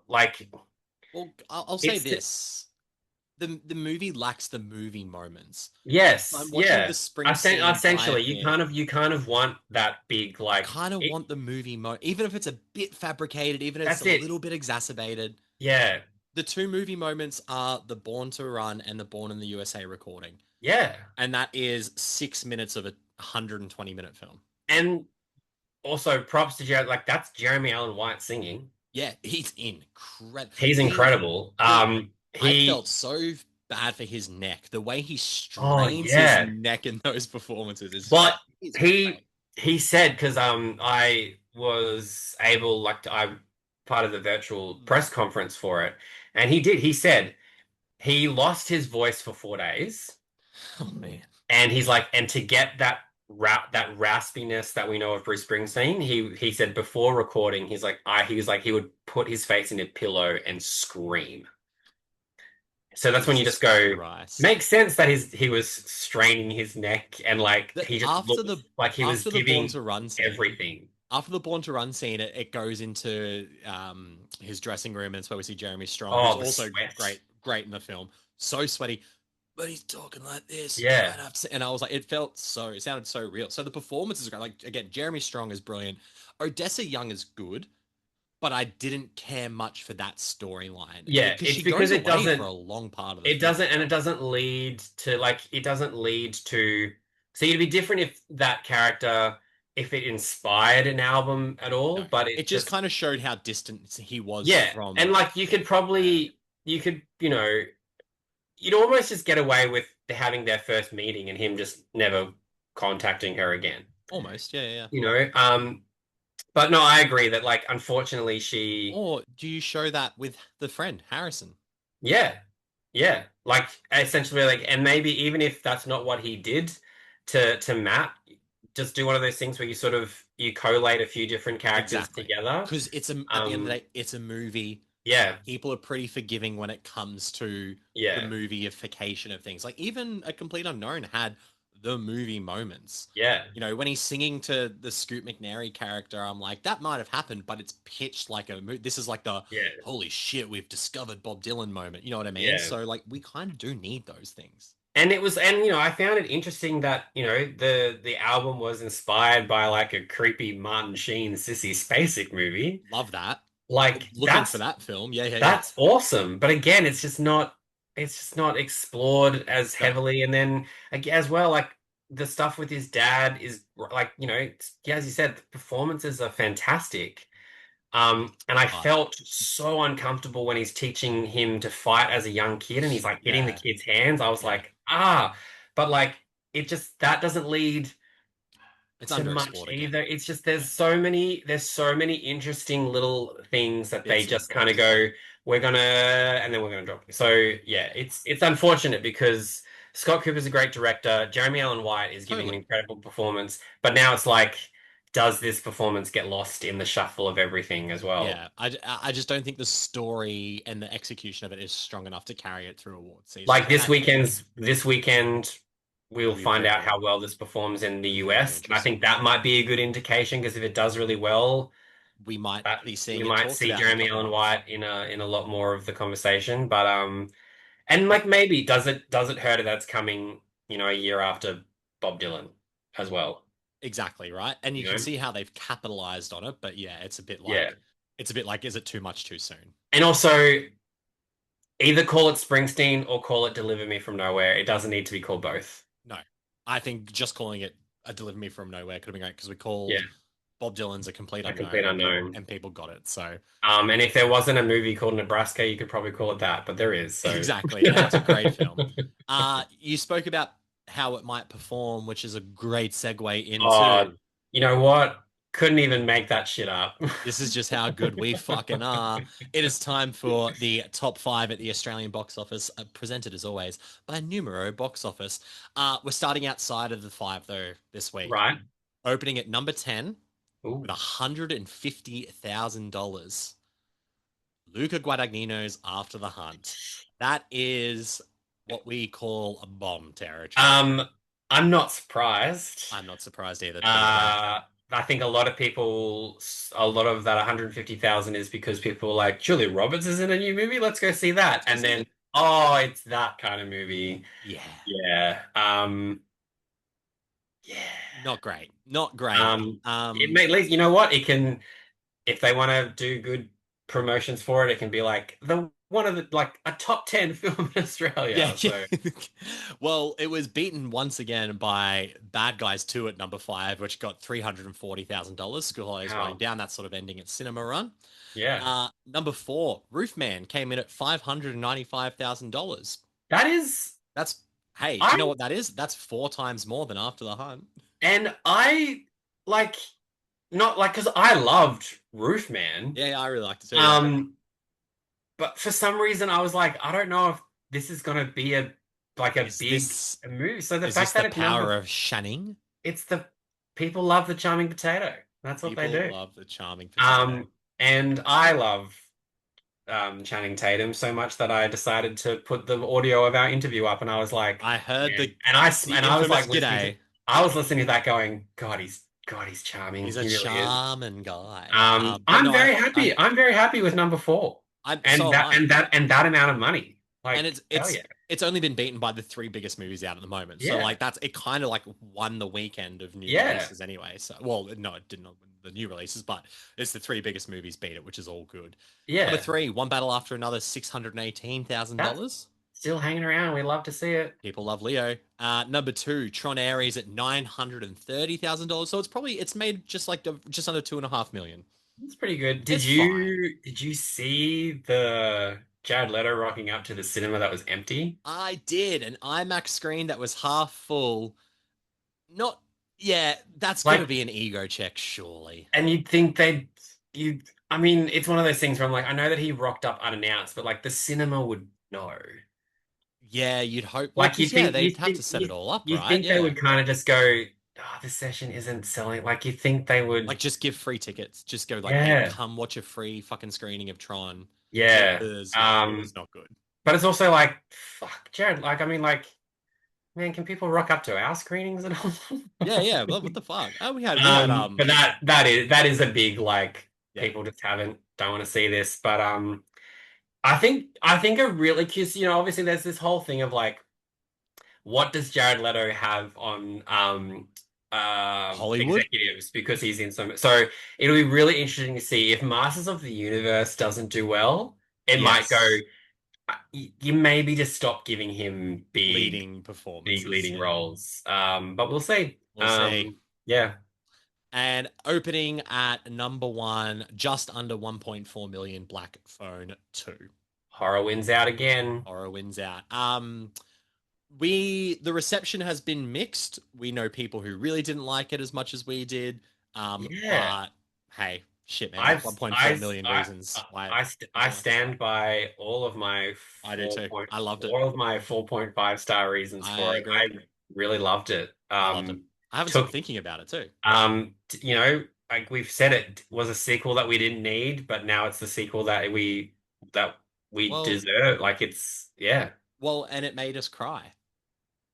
like,
Well, I'll say
it's
this. The movie lacks the movie moments.
yes,
I'm watching
yeah.
the Springsteen
Essentially,
biopic.
you kind of want that big
I
like
kind of want the movie even if it's a bit fabricated, even if it's
that's
a
it.
little bit exacerbated.
Yeah.
The two movie moments are the Born to Run and the Born in the USA recording.
Yeah.
And that is 6 minutes of a 120-minute film.
And also props to Jared, like that's Jeremy Allen White singing.
Yeah, he's incredible.
He's incredible.
I
He
felt so bad for his neck. The way he
oh
strains his
yeah.
neck in those performances is
But
great.
he said because I was able I part of the virtual press conference for it, and he said he lost his voice for 4 days.
Oh man.
And he's like, and to get that raspiness that we know of Bruce Springsteen, he said before recording, he was like he would put his face in a pillow and scream. So that's when you just go, makes sense that he was straining his neck and like he just looked like he was giving everything.
After the Born to Run scene, it goes into his dressing room, and it's where we see Jeremy Strong,
Oh,
who's
the
also
sweat.
great in the film. So sweaty, but he's talking like this.
Yeah.
And I was like, it sounded so real. So the performance is great. Like again, Jeremy Strong is brilliant. Odessa Young is good, but I didn't care much for that storyline.
Yeah, it's because it doesn't
for a long part of the
it doesn't, and it doesn't lead to. So it'd be different if that character, if it inspired an album at all, but
it just kind of showed how distant he was from.
And like you could, you know, you'd almost just get away with having their first meeting and him just never contacting her again.
Almost, yeah.
You know, but no, I agree that like unfortunately she.
Or do you show that with the friend Harrison?
Yeah. Like essentially, like, and maybe even if that's not what he did to Matt, just do one of those things where you collate a few different characters together.
Because at the end of the day, it's a movie.
Yeah.
People are pretty forgiving when it comes to the movieification of things. Like even A Complete Unknown had the movie moments.
Yeah.
You know, when he's singing to the Scoot McNairy character, I'm like, that might have happened, but it's pitched like a movie. This is like the holy shit, we've discovered Bob Dylan moment. You know what I mean?
Yeah.
So like we kind of do need those things.
And you know, I found it interesting that, you know, the album was inspired by like a creepy Martin Sheen Sissy Spacek movie.
Love that.
Like
looking for that film. Yeah.
That's awesome. But again, it's just not explored as heavily. And then as well, like the stuff with his dad is like, you know, as you said, the performances are fantastic. And I felt so uncomfortable when he's teaching him to fight as a young kid and he's like hitting the kid's hands. I was like, but like it just that doesn't lead to much either. It's just there's so many interesting little things that they just kind of go, we're gonna and then we're gonna drop. So yeah, it's unfortunate because Scott Cooper's a great director. Jeremy Allen White is giving an incredible performance, but now it's like does this performance get lost in the shuffle of everything as well?
Yeah, I just don't think the story and the execution of it is strong enough to carry it through award season.
Like this weekend, we'll find out
reveal.
how well this performs in the US. And I
interesting.
think that might be a good indication because if it does really well,
We might be seeing
we
it
might
talked
see
about in a
Jeremy
couple
Allen
months.
White in a lot more of the conversation. But and like maybe does it hurt that it's coming, a year after Bob Dylan as well?
Exactly, right? And you
You
can
know?
see how they've capitalized on it, but yeah, it's a bit
Yeah.
like, is it too much too soon?
And also either call it Springsteen or call it Deliver Me From Nowhere. It doesn't need to be called both.
No. I think just calling it a Deliver Me From Nowhere could have been great because we
Yeah.
called Bob Dylan's a complete
A
unknown,
complete unknown.
and people got it. So
And if there wasn't a movie called Nebraska, you could probably call it that, but there is. So
exactly, and it's a great film. You spoke about how it might perform, which is a great segue into.
You know what? Couldn't even make that shit up.
This is just how good we fucking are. It is time for the top 5 at the Australian box office, presented as always by Numero Box Office. We're starting outside of the 5 though this week.
Right.
Opening at number 10
Ooh.
with $150,000. Luca Guadagnino's After the Hunt. That is what we call a bomb territory.
I'm not surprised.
I'm not surprised either.
I think a lot of that 150,000 is because people were like, Julia Roberts is in a new movie. Let's go see that. And then, it's that kind of movie.
Yeah.
Yeah. Yeah.
Not great. Not great.
It may, at least, you know what? It can, if they want to do good promotions for it, it can be like a top 10 film in Australia.
Yeah.
So.
Well, it was beaten once again by Bad Guys 2 at number 5, which got $340,000. School Holidays Running Down. That's sort of ending its cinema run.
Yeah.
Number 4, Roofman came in at $595,000.
That's
hey, do you know what that is? That's 4 times more than After the Hunt.
And I because I loved Roofman.
Yeah, I really liked it too.
But for some reason I was like, I don't know if this is gonna be a big move. So the fact that
it's the power of Channing.
It's the people love the charming potato. That's what they do.
People love the charming potato.
And I love Channing Tatum so much that I decided to put the audio of our interview up, and I was like,
I heard
I was like,
g'day.
I was listening to that going, God, he's charming.
He's a charming guy.
I'm very happy. I'm very happy with number 4. And that amount of money. Like,
and it's only been beaten by the 3 biggest movies out at the moment.
Yeah.
So like it kind of like won the weekend of new releases anyway. So no, it didn't win the new releases, but it's the 3 biggest movies beat it, which is all good.
Yeah.
Number 3, One Battle After Another, $618,000.
Still hanging around. We love to see it.
People love Leo. Number 2, Tron Ares at $930,000. So it's made just under $2.5 million.
That's pretty good. Did you see the Jared Leto rocking up to the cinema that was empty?
I did, an IMAX screen that was half full. That's gonna be an ego check, surely.
And you'd think I mean, it's one of those things where I'm like, I know that he rocked up unannounced, but like the cinema would know.
Yeah, you'd hope.
They'd
have to set it all up, right?
You think they would kind of just go, this session isn't selling. Like, you think they would
just give free tickets. Just go hey, come watch a free fucking screening of Tron.
Yeah.
It was not good.
But it's also like, fuck, Jared. Like, I mean, like, man, can people rock up to our screenings and all?
Yeah. What the fuck? Oh, we had.
But that is a big people just don't want to see this. But I think a really, because obviously there's this whole thing of like, what does Jared Leto have on
Hollywood
executives, because he's in so it'll be really interesting to see if Masters of the Universe doesn't do well. It might go, you maybe just stop giving him big
leading performances,
big leading roles. But we'll see.
Yeah. And opening at number 1, just under 1.4 million, Black Phone 2.
Horror wins out again.
The reception has been mixed. We know people who really didn't like it as much as we did. But hey, shit, man, 1.4 million reasons.
I stand by all of my.
I do too. I loved it.
All of my 4.5 star reasons for it. I really loved it.
I haven't stopped thinking about it too.
You know, like we've said, it was a sequel that we didn't need, but now it's the sequel that we deserve. Like yeah.
Well, and it made us cry.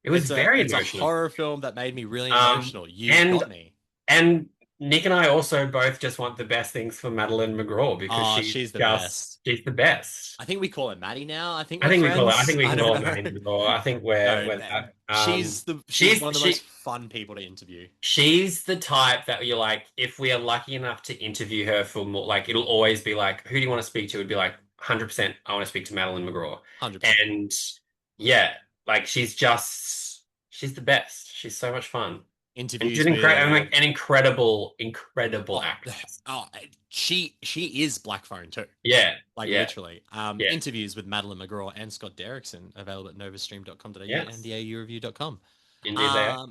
It was very
It's a
emotional.
horror film that made me really emotional. You've
and
got me.
and Nick and I also both just want the best things for Madeline McGraw because
She's the best.
She's the best.
I think we call her Maddie now. I think
I
we're
think we call it.
friends.
I think we
I
can
don't
call her
know.
Madeline McGraw. I think we're that.
She's one of the most fun people to interview.
She's the type that you're like, if we are lucky enough to interview her for more, like it'll always be like, who do you want to speak to? It'd be like 100%. I want to speak to Madeline McGraw.
100%.
And yeah, like she's the best. She's so much fun.
Interviews
and an incredible actress.
She is Black Phone too.
Yeah,
literally. Interviews with Madeline McGraw and Scott Derrickson available at novastream.com.au and theaureview.com.
Indeed, they are.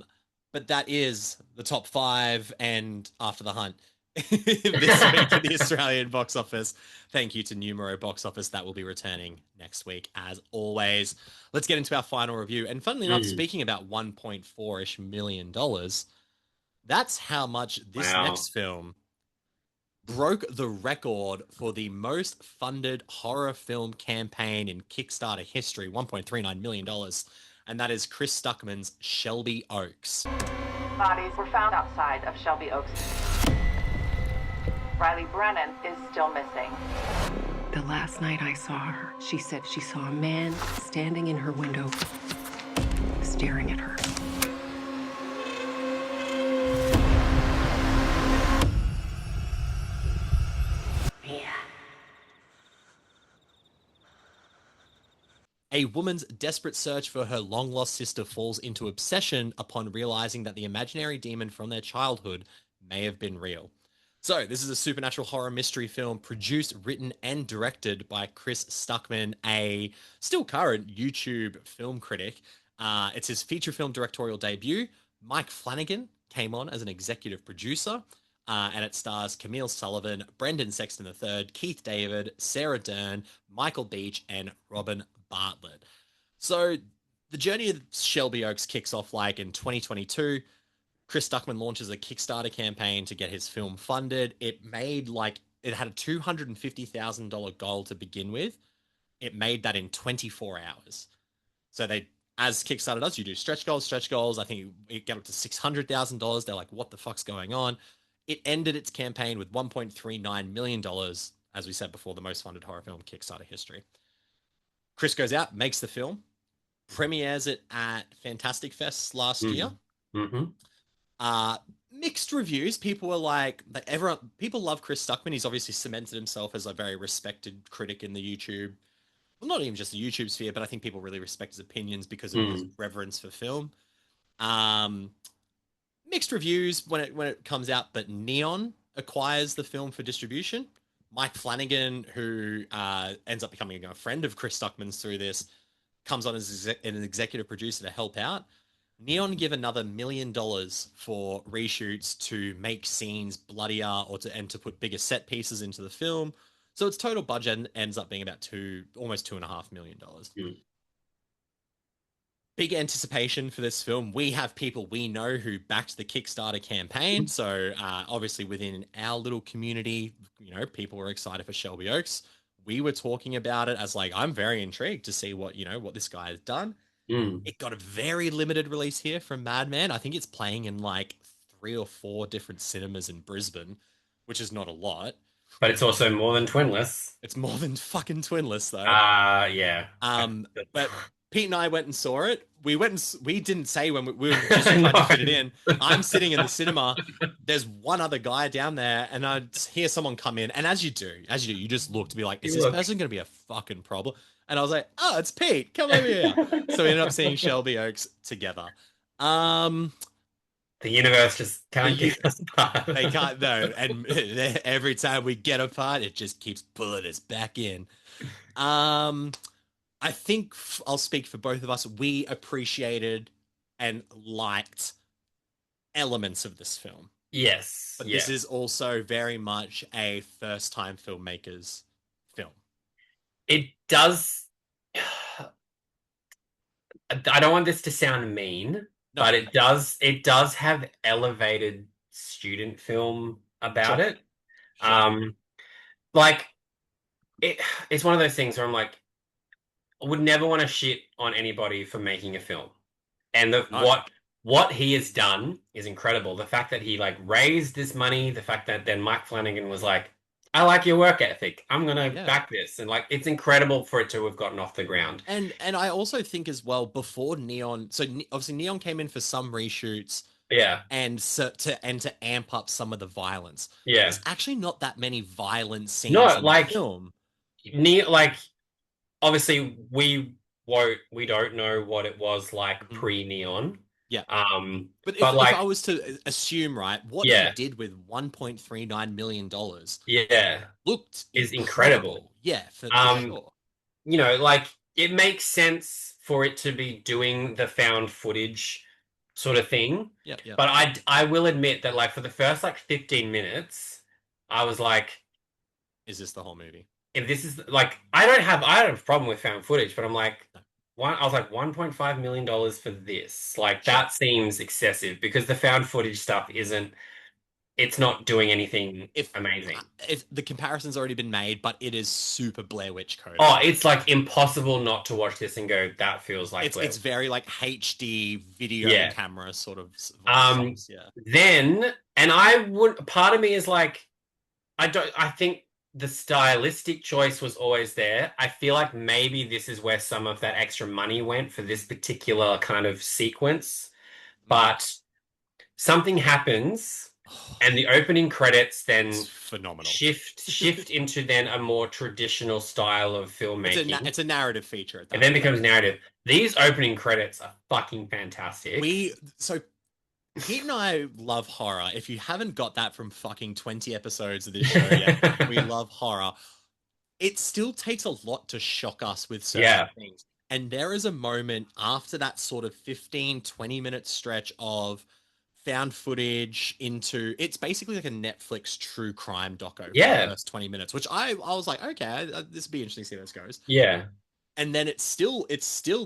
But that is the top 5 and After the Hunt this week in the Australian box office. Thank you to Numero Box Office. That will be returning next week as always. Let's get into our final review. And funnily enough, speaking about $1.4-ish million, that's how much this next film broke the record for the most funded horror film campaign in Kickstarter history, $1.39 million. And that is Chris Stuckman's Shelby Oaks.
Bodies were found outside of Shelby Oaks. Riley Brennan is still missing.
The last night I saw her, she said she saw a man standing in her window, staring at her.
A woman's desperate search for her long-lost sister falls into obsession upon realizing that the imaginary demon from their childhood may have been real. So, this is a supernatural horror mystery film produced, written, and directed by Chris Stuckman, a still current YouTube film critic. It's his feature film directorial debut. Mike Flanagan came on as an executive producer, and it stars Camille Sullivan, Brendan Sexton III, Keith David, Sarah Dern, Michael Beach, and Robin Bartlett. So, the journey of Shelby Oaks kicks off like in 2022. Chris Stuckman launches a Kickstarter campaign to get his film funded. It had a $250,000 goal to begin with. It made that in 24 hours. So as Kickstarter does, you do stretch goals. I think it got up to $600,000. They're like, what the fuck's going on? It ended its campaign with $1.39 million, as we said before, the most funded horror film in Kickstarter history. Chris goes out, makes the film, premieres it at Fantastic Fest last year.
Mm-hmm.
Mixed reviews. People love Chris Stuckman. He's obviously cemented himself as a very respected critic in the YouTube, well, not even just the YouTube sphere, but I think people really respect his opinions because of his reverence for film. Mixed reviews when it comes out, but Neon acquires the film for distribution. Mike Flanagan, who ends up becoming a friend of Chris Stuckman's through this, comes on as an executive producer to help out. Neon give another $1 million for reshoots to make scenes bloodier and to put bigger set pieces into the film. So its total budget ends up being about almost $2.5 million. Big anticipation for this film. We have people we know who backed the Kickstarter campaign. So obviously within our little community, people were excited for Shelby Oaks. We were talking about it as like, I'm very intrigued to see what this guy has done. It got a very limited release here from Madman. I think it's playing in like 3 or 4 different cinemas in Brisbane, which is not a lot.
But it's also more than Twinless.
It's more than fucking Twinless, though.
Yeah.
But Pete and I went and saw it. We didn't say when we were just trying to fit it in. I'm sitting in the cinema. There's one other guy down there, and I hear someone come in. And as you do, you just look to be like, is this person going to be a fucking problem? And I was like, oh, it's Pete. Come over here. So we ended up seeing Shelby Oaks together. The
universe just can't get us apart.
They can't, no. And every time we get apart, it just keeps pulling us back in. I think I'll speak for both of us. We appreciated and liked elements of this film.
Yes.
But this is also very much a first-time filmmaker's film.
It does. I don't want this to sound mean,
No,
but it does have elevated student film about
sure,
it.
sure.
Like it's one of those things where I'm like, I would never want to shit on anybody for making a film. And
No.
what he has done is incredible. The fact that he like raised this money, the fact that then Mike Flanagan was like, I like your work ethic. I'm gonna
Yeah.
back this. And like it's incredible for it to have gotten off the ground.
And I also think as well before Neon, so obviously Neon came in for some reshoots
Yeah.
and to amp up some of the violence.
Yeah.
There's actually not that many violent scenes
No,
in
like
the film.
like obviously we don't know what it was like pre-Neon.
Yeah.
But
if
like
I was to assume, right, what he did with $1.39 million looked
is incredible.
Yeah, for sure.
You know, like it makes sense for it to be doing the found footage sort of thing.
Yeah, yeah.
But I will admit that like for the first like 15 minutes, I was like,
is this the whole movie?
If this is like I don't have a problem with found footage, but I'm like I was like $1.5 million for this. Like that seems excessive because the found footage stuff it's not doing anything amazing.
If the comparison's already been made, but it is super Blair Witch Code.
Oh, it's like impossible not to watch this and go, that feels like
it's very like HD video camera sort of
vibes, Then and part of me is like I think the stylistic choice was always there. I feel like maybe this is where some of that extra money went for this particular kind of sequence. But something happens and the opening credits then
phenomenal.
shift into then a more traditional style of filmmaking.
It's a narrative feature at that
point. Then becomes narrative. These opening credits are fucking fantastic.
Pete and I love horror. If you haven't got that from fucking 20 episodes of this show yet, we love horror. It still takes a lot to shock us with certain things. And there is a moment after that sort of 15, 20-minute stretch of found footage into... It's basically like a Netflix true crime doco for the first 20 minutes, which I was like, okay, this would be interesting to see how this goes.
Yeah.
And then it's still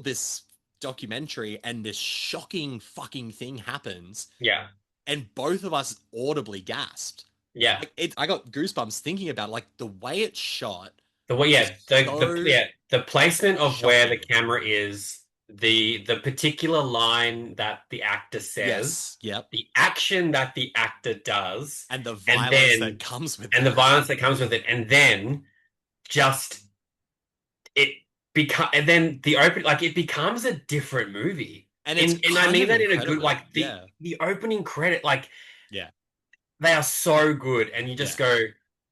this documentary and this shocking fucking thing happens.
Yeah.
And both of us audibly gasped.
Yeah.
I got goosebumps thinking about it. Like the way it's shot.
The placement of shocking. Where the camera is, the particular line that the actor says, the action that the actor does,
and the violence that comes with it.
And the violence that comes with it. And then just and then the open, like it becomes a different movie, and I mean that in a good, like the opening credit, like they are so good, and you just go,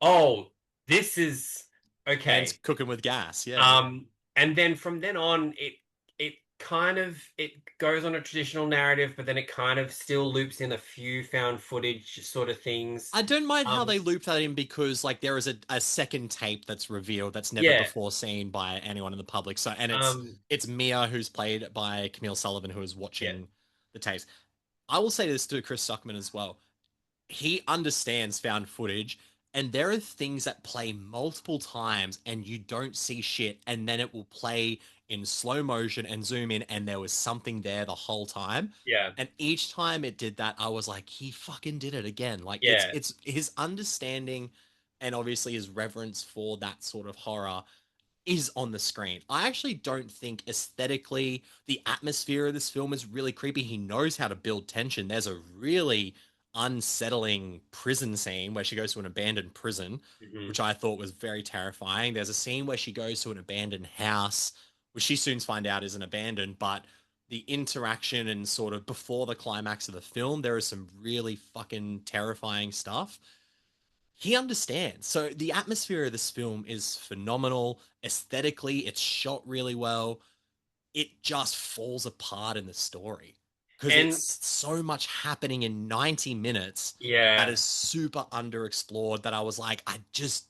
oh, this is okay.
And it's cooking with gas,
and then from then on, it goes on a traditional narrative, but then it kind of still loops in a few found footage sort of things.
I don't mind how they loop that in because like there is a second tape that's revealed that's never before seen by anyone in the public. So and it's Mia, who's played by Camille Sullivan, who is watching the tapes. I will say this to Chris Stuckman as well. He understands found footage, and there are things that play multiple times and you don't see shit, and then it will play in slow motion and zoom in, and there was something there the whole time.
Yeah.
And each time it did that, I was like, he fucking did it again. Like it's his understanding and obviously his reverence for that sort of horror is on the screen. I actually don't think aesthetically the atmosphere of this film is really creepy. He knows how to build tension. There's a really unsettling prison scene where she goes to an abandoned prison, which I thought was very terrifying. There's a scene where she goes to an abandoned house, which she soon finds out isn't abandoned, but the interaction and sort of before the climax of the film, there is some really fucking terrifying stuff. He understands. So the atmosphere of this film is phenomenal. Aesthetically, it's shot really well. It just falls apart in the story. Because it's so much happening in 90 minutes that is super underexplored that I was like, I just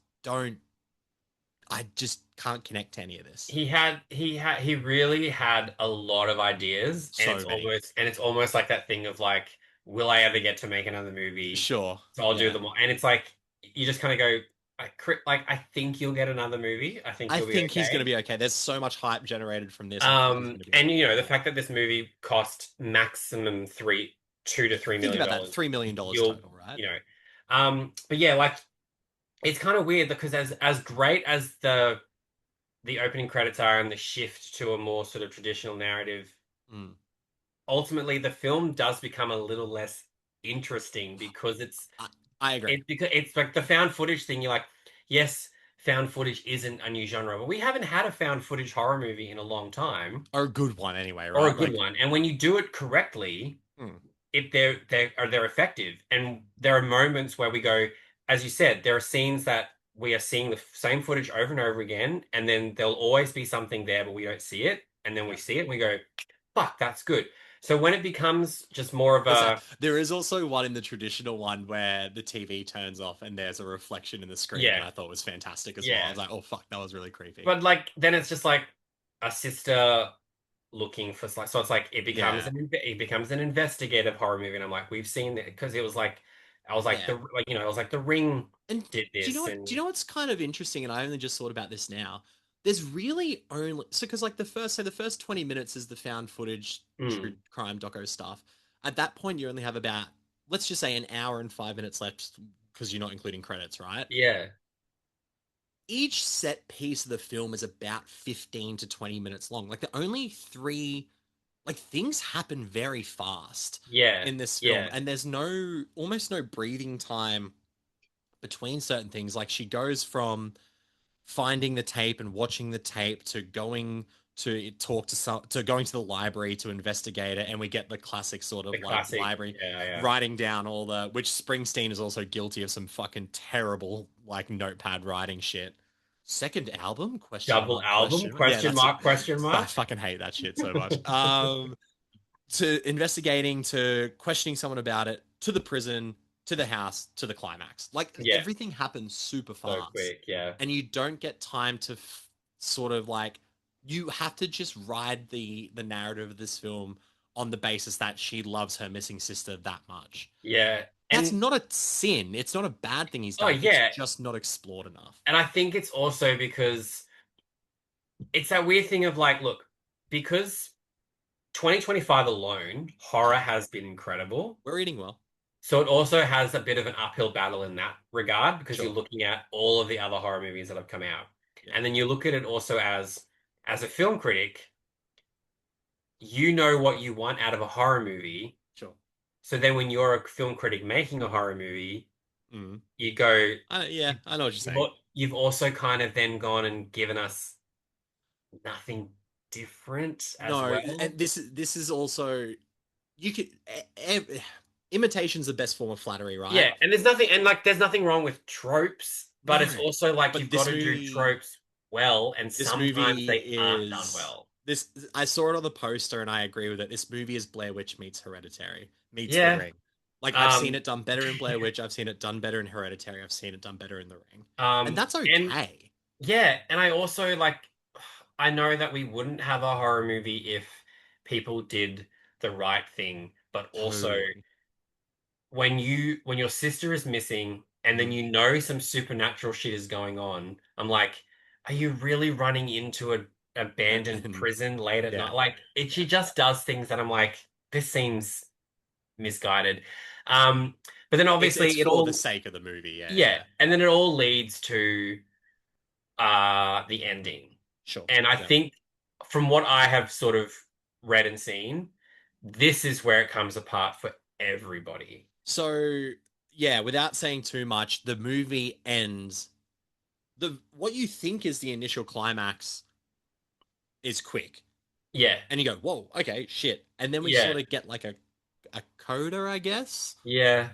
can't connect to any of this.
He really had a lot of ideas, and it's almost like that thing of like, will I ever get to make another movie?
Sure.
So I'll do them all. And it's like, you just kind of go, I think you'll get another movie. I think
I
you'll be
think he's going to
okay.
be okay. There's so much hype generated from this. I think he's going to be
And you know, the
okay.
fact that this movie cost maximum $2 to $3 million,
Think about that, $3 million
you'll,
total, right?
you know, but yeah, like it's kind of weird because as great as the opening credits are and the shift to a more sort of traditional narrative,
Mm.
ultimately the film does become a little less interesting because
I agree.
because it's like the found footage thing. You're like, yes, found footage isn't a new genre, but we haven't had a found footage horror movie in a long time,
Or a good one anyway,
or a
right?
good
Like,
one. And when you do it correctly,
mm,
if they're effective. And there are moments where we go, as you said, there are scenes that we are seeing the same footage over and over again, and then there'll always be something there, but we don't see it, and then we see it and we go, fuck, that's good. So when it becomes just more of a
there is also one in the traditional one where the TV turns off and there's a reflection in the screen that
yeah,
I thought was fantastic as well. I
yeah.
was like, oh fuck, that was really creepy.
But like then it's just like a sister looking for like, so it's like
Yeah.
it becomes an investigative horror movie, and I'm like, we've seen it because it was like I was like
Yeah.
it was like The Ring
And
did
do you know
this,
what? Do
and
you know what's kind of interesting? And I only just thought about this now. There's really only because like the first 20 minutes is the found footage true
mm,
crime doco stuff. At that point, you only have about, let's just say, an hour and 5 minutes left because you're not including credits, right?
yeah,
Each set piece of the film is about 15 to 20 minutes long. Like the only three, like things happen very fast
yeah,
in this film,
yeah,
and there's almost no breathing time between certain things. Like she goes from finding the tape and watching the tape to going to talk to going to the library to investigate it, and we get the classic sort
the
of like
classic,
library
yeah,
writing down all the, which Springsteen is also guilty of some fucking terrible like notepad writing shit. Second album? Question
double
mark?
album?
Question mark? Yeah,
Question
that's it.
mark? Question
I
mark?
fucking hate that shit so much. To investigating, to questioning someone about it, to the prison, to the house, to the climax. Like
Yeah,
everything happens super
so
fast,
quick, yeah,
and you don't get time to sort of like, you have to just ride the narrative of this film on the basis that she loves her missing sister that much.
yeah,
That's
and
not a sin. It's not a bad thing he's
oh
done. It's
yeah,
just not explored enough.
and I think it's also because it's that weird thing of like, look, because 2025 alone, horror has been incredible.
We're eating well.
So it also has a bit of an uphill battle in that regard because you're
Sure.
looking at all of the other horror movies that have come out.
Yeah.
And then you look at it also as a film critic, you know what you want out of a horror movie.
Sure.
So then when you're a film critic making a horror movie,
Mm.
you go,
Yeah, I know what you're saying.
You've also kind of then gone and given us nothing different as
No,
well.
and this is also, you could imitation's the best form of flattery, right?
Yeah, and there's nothing wrong with tropes, but
No,
it's also like
but
you've got
this
to do
movie,
tropes well, and
this
sometimes
movie
they aren't done
is
well.
this. I saw it on the poster and I agree with it. This movie is Blair Witch meets Hereditary meets The
Yeah.
Ring. Like I've seen
Um,
it done better in Blair Witch. I've seen it done better in Hereditary. I've seen it done better in The Ring, and that's
and
okay.
yeah, and I also like, I know that we wouldn't have a horror movie if people did the right thing, but also
Totally.
when your sister is missing and then
Mm.
you know some supernatural shit is going on, I'm like, are you really running into an abandoned
And
prison late at
yeah,
night? Like she just does things that I'm like, this seems misguided. But then
it's
obviously it
for the
all
sake of the movie. Yeah,
yeah,
yeah,
and then it all leads to the ending.
sure.
And I
Yeah.
think from what I have sort of read and seen, this is where it comes apart for everybody.
So yeah, without saying too much, the movie ends. What you think is the initial climax is quick,
Yeah.
and you go, "Whoa, okay, shit," and then we
Yeah.
sort of get like a coda, I guess,
Yeah.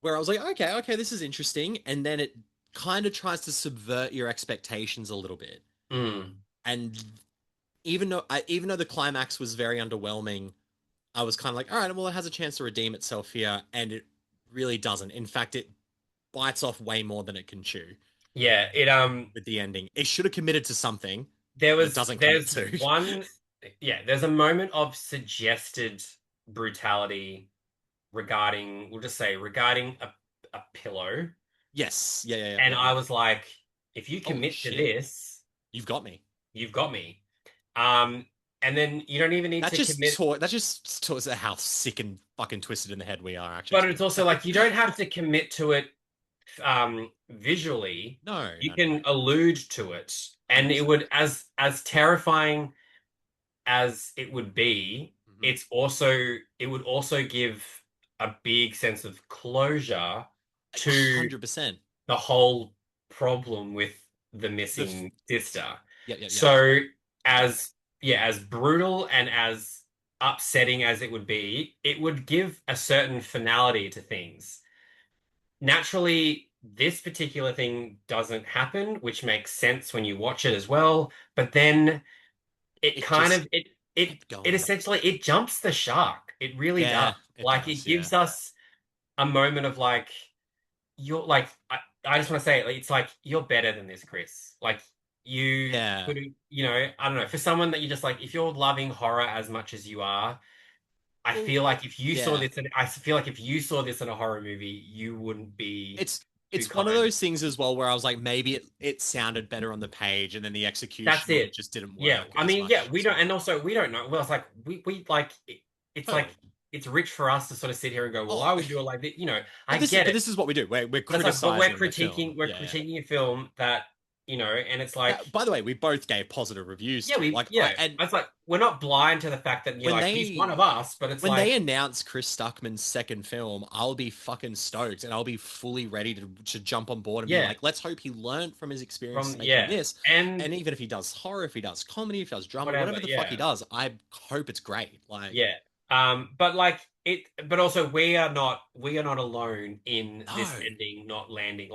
where I was like, "Okay, this is interesting," and then it kind of tries to subvert your expectations a little bit,
Mm.
and even though the climax was very underwhelming, I was kind of like, all right, well, it has a chance to redeem itself here, and it really doesn't. In fact, it bites off way more than it can chew
Yeah.
with the ending. It should have committed to something that it doesn't commit
there's
to.
one yeah, there's a moment of suggested brutality regarding, we'll just say regarding a pillow.
Yes. Yeah.
And I was like, if you commit to this,
you've got me.
You've got me. And then you don't even need to commit.
That just taught us how sick and fucking twisted in the head we are, actually.
But it's also like you don't have to commit to it visually.
No.
You can allude to it. And it would, as terrifying as it would be, it would also give a big sense of closure to
100%.
the whole problem with the missing sister.
Yeah.
So as brutal and as upsetting as it would be, it would give a certain finality to things. Naturally, this particular thing doesn't happen, which makes sense when you watch it as well. But then it essentially it jumps the shark. It really does. It gives us a moment of like, you're like, I just want to say it, it's like, you're better than this, Chris. Like you could, I don't know, for someone that you just like, if you're loving horror as much as you are, I feel like if you saw this, I feel like if you saw this in a horror movie, you wouldn't be.
It's one of those things as well where I was like, maybe it sounded better on the page, and then the execution just didn't work.
Yeah, I mean, we don't, and also we don't know. Well, it's like we like it's like it's rich for us to sort of sit here and go, well, I would do it like that. I get it.
But this is what we do. We're criticizing.
But we're critiquing a film that. And it's like.
By the way, we both gave positive reviews.
And it's like we're not blind to the fact that he's one of us. But it's
when they announce Chris Stuckman's second film, I'll be fucking stoked and I'll be fully ready to jump on board and be like, let's hope he learned from his experience making this. And even if he does horror, if he does comedy, if he does drama, whatever the fuck he does, I hope it's great.
But also we are not alone in this ending not landing.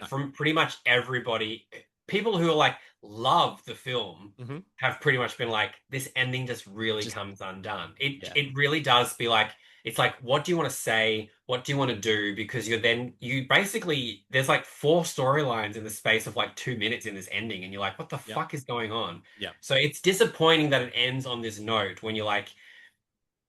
From pretty much everybody, people who are like love the film have pretty much been like, this ending just really comes undone. It really does be like, it's like, what do you want to say? What do you want to do? Because you basically, there's like 4 storylines in the space of like 2 minutes in this ending, and you're like, what the fuck is going on?
Yeah.
So it's disappointing that it ends on this note when you're like,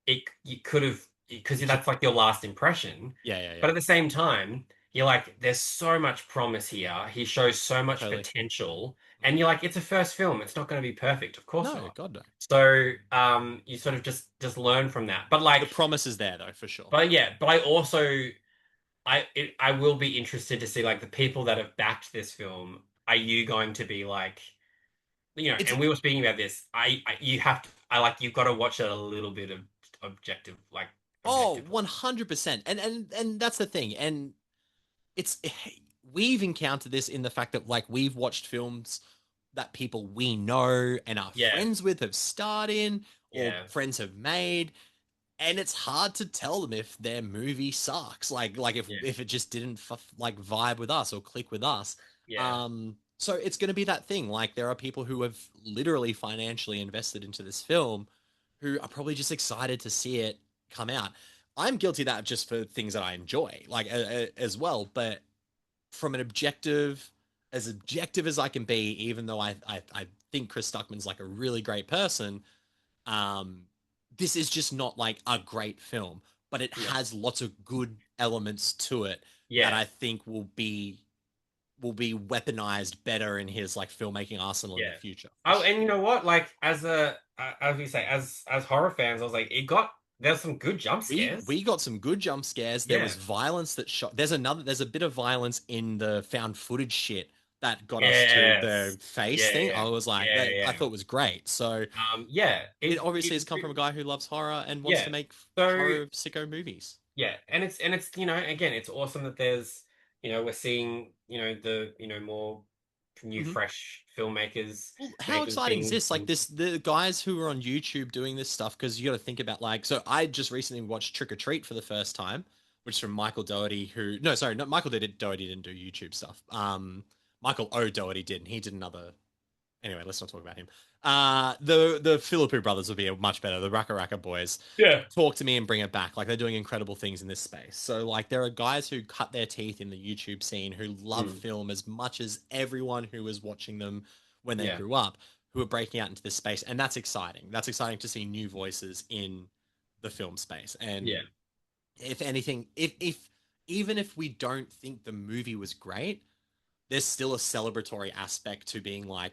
you could have, because that's like your last impression.
Yeah.
But at the same time, you're like, there's so much promise here. He shows so much potential, and you're like, it's a first film. It's not going to be perfect, of course not.
God no.
So, you sort of just learn from that. But like,
the promise is there though, for sure.
But I also, I will be interested to see like the people that have backed this film. Are you going to be like, and we were speaking about this. You've got to watch it a little bit of objective.
100%. And that's the thing. And we've encountered this in the fact that like we've watched films that people we know and are friends with have starred in or friends have made, and it's hard to tell them if their movie sucks. If it just didn't vibe with us or click with us. So it's going to be that thing. Like, there are people who have literally financially invested into this film who are probably just excited to see it come out. I'm guilty of that just for things that I enjoy, as well. But from an objective as I can be, even though I think Chris Stuckman's like a really great person, this is just not like a great film, but it has lots of good elements to it that I think will be weaponized better in his like filmmaking arsenal in the future.
And you know what? Like, as horror fans, I was like, there's some good jump scares.
We got some good jump scares. There was violence that shot. There's a bit of violence in the found footage shit that got us to the face thing. I was like, I thought it was great. So it obviously has come from a guy who loves horror and wants to make horror sicko movies.
Yeah, and it's again, it's awesome that there's we're seeing the more new fresh filmmakers.
Well, how exciting is this? Like the guys who are on YouTube doing this stuff, because you got to think about so I just recently watched Trick or Treat for the first time, which is from Michael Dougherty, Michael Dougherty didn't do YouTube stuff. Michael O'Doherty did, and he did another. Anyway, let's not talk about him. The Philippou brothers would be much better. The Raka Raka boys.
Yeah.
Talk to me and bring it back. Like, they're doing incredible things in this space. So like, there are guys who cut their teeth in the YouTube scene who love film as much as everyone who was watching them when they grew up, who are breaking out into this space. And that's exciting. That's exciting to see new voices in the film space. And if anything, if even if we don't think the movie was great, there's still a celebratory aspect to being like,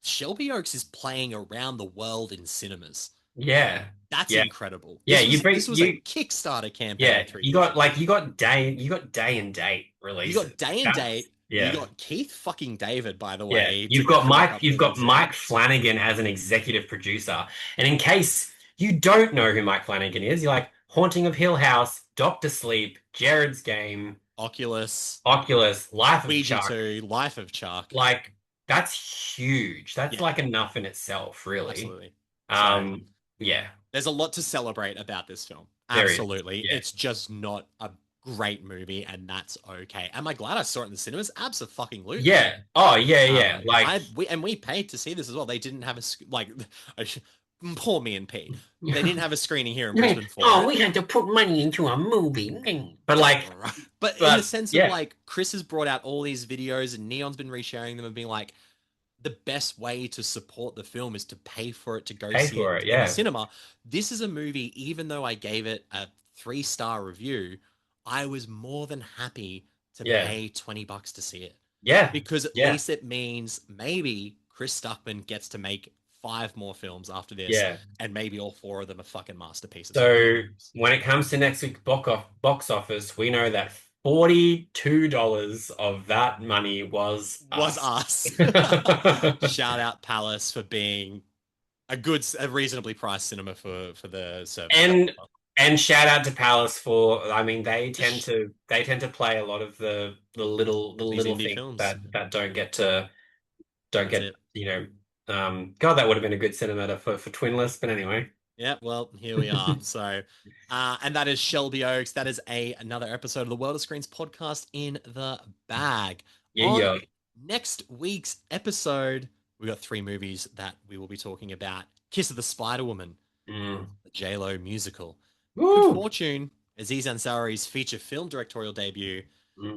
Shelby Oaks is playing around the world in cinemas.
Yeah.
That's
Yeah.
incredible.
Yeah,
This was a Kickstarter campaign.
Yeah,
3
you
years
got
ago.
like you got day and date releases.
You got day and date.
Yeah.
You got Keith fucking David, by the
Yeah,
way.
you've got Mike Flanagan as an executive producer. And in case you don't know who Mike Flanagan is, you're like Haunting of Hill House, Doctor Sleep, Jared's Game,
Oculus,
Life of
Ouija
Chuck.
2, Life of Chuck.
Like that's huge. That's like enough in itself, really.
Absolutely.
Yeah.
There's a lot to celebrate about this film.
There is.
Absolutely.
Yeah.
It's just not a great movie, and that's okay. Am I glad I saw it in the cinemas? Absolutely.
Yeah. Oh, yeah.
We paid to see this as well. They didn't have poor me and Pete. They didn't have a screening here in Brisbane for it.
We had to put money into a movie. But
in the sense of like, Chris has brought out all these videos and Neon's been resharing them and being like, the best way to support the film is to pay for it to go see it in the cinema. This is a movie, even though I gave it a 3-star review, I was more than happy to pay $20 to see it.
Yeah.
Because at least it means maybe Chris Stuckman gets to make 5 more films after this.
Yeah.
And maybe all 4 of them are fucking masterpieces.
So when it comes to next week's box office, we know that $42 of that money was us.
Shout out Palace for being a reasonably priced cinema for the service.
And shout out to Palace for, I mean, they tend to play a lot of the little things films that don't get, you know, God, that would have been a good cinema for Twinless, but anyway.
Yeah, well, here we are. So, and that is Shelby Oaks. That is another episode of the World of Screens podcast in the bag. On next week's episode, we got 3 movies that we will be talking about. Kiss of the Spider-Woman, the J-Lo musical, Good Fortune, Aziz Ansari's feature film directorial debut,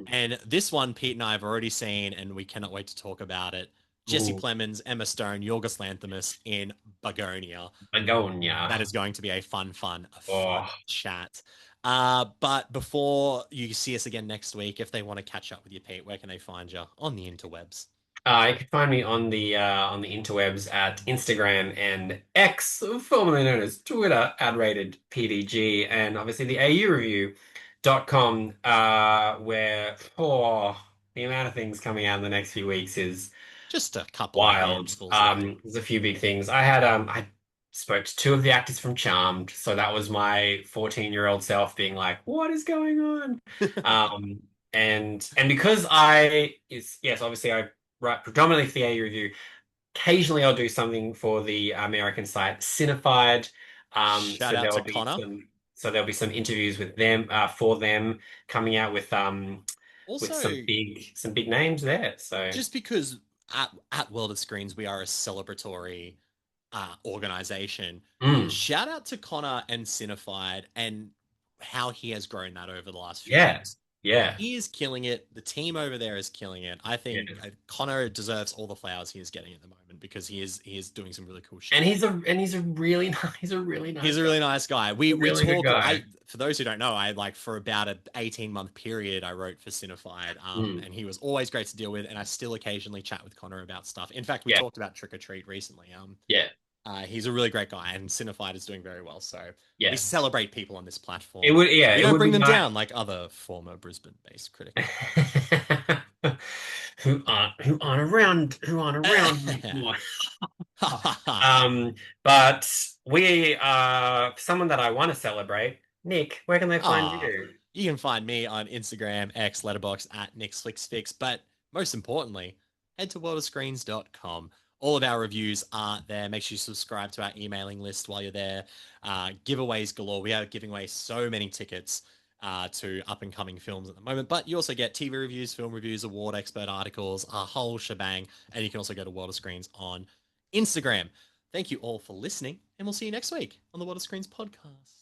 and this one Pete and I have already seen, and we cannot wait to talk about it. Jesse Plemons, Emma Stone, Yorgos Lanthimos in Begonia. That is going to be a fun chat. But before you see us again next week, if they want to catch up with you, Pete, where can they find you on the interwebs?
You can find me on the interwebs at Instagram and X, formerly known as Twitter, @PDG, and obviously the AUreview.com, where the amount of things coming out in the next few weeks is
just a couple
wild. There's a few big things. I spoke to 2 of the actors from Charmed, so that was my 14-year-old self being like, "What is going on?" and because obviously I write predominantly for the AU Review. Occasionally, I'll do something for the American site Cinefied.
Shout out to Connor.
So there'll be some interviews with them for them coming out with
also
some big names there. So
just because at World of Screens we are a celebratory organization, shout out to Connor and Cinefied and how he has grown that over the last few years.
Yeah,
he is killing it. The team over there is killing it. I think Connor deserves all the flowers he is getting at the moment because he is doing some really cool shit.
And he's a really nice
guy. We talk. For those who don't know, for about an 18-month period, I wrote for Cinefied, and he was always great to deal with. And I still occasionally chat with Connor about stuff. In fact, we talked about Trick or Treat recently. He's a really great guy, and Cinefied is doing very well. So we celebrate people on this platform. We don't bring them down like other former Brisbane-based critics
who aren't around anymore. But we are someone that I want to celebrate. Nick, where can they find you?
You can find me on Instagram, X, Letterboxd @NicksFlixFix. But most importantly, head to worldofscreens.com. All of our reviews are there. Make sure you subscribe to our emailing list while you're there. Giveaways galore. We are giving away so many tickets to up-and-coming films at the moment. But you also get TV reviews, film reviews, award expert articles, a whole shebang. And you can also go to World of Screens on Instagram. Thank you all for listening, and we'll see you next week on the World of Screens podcast.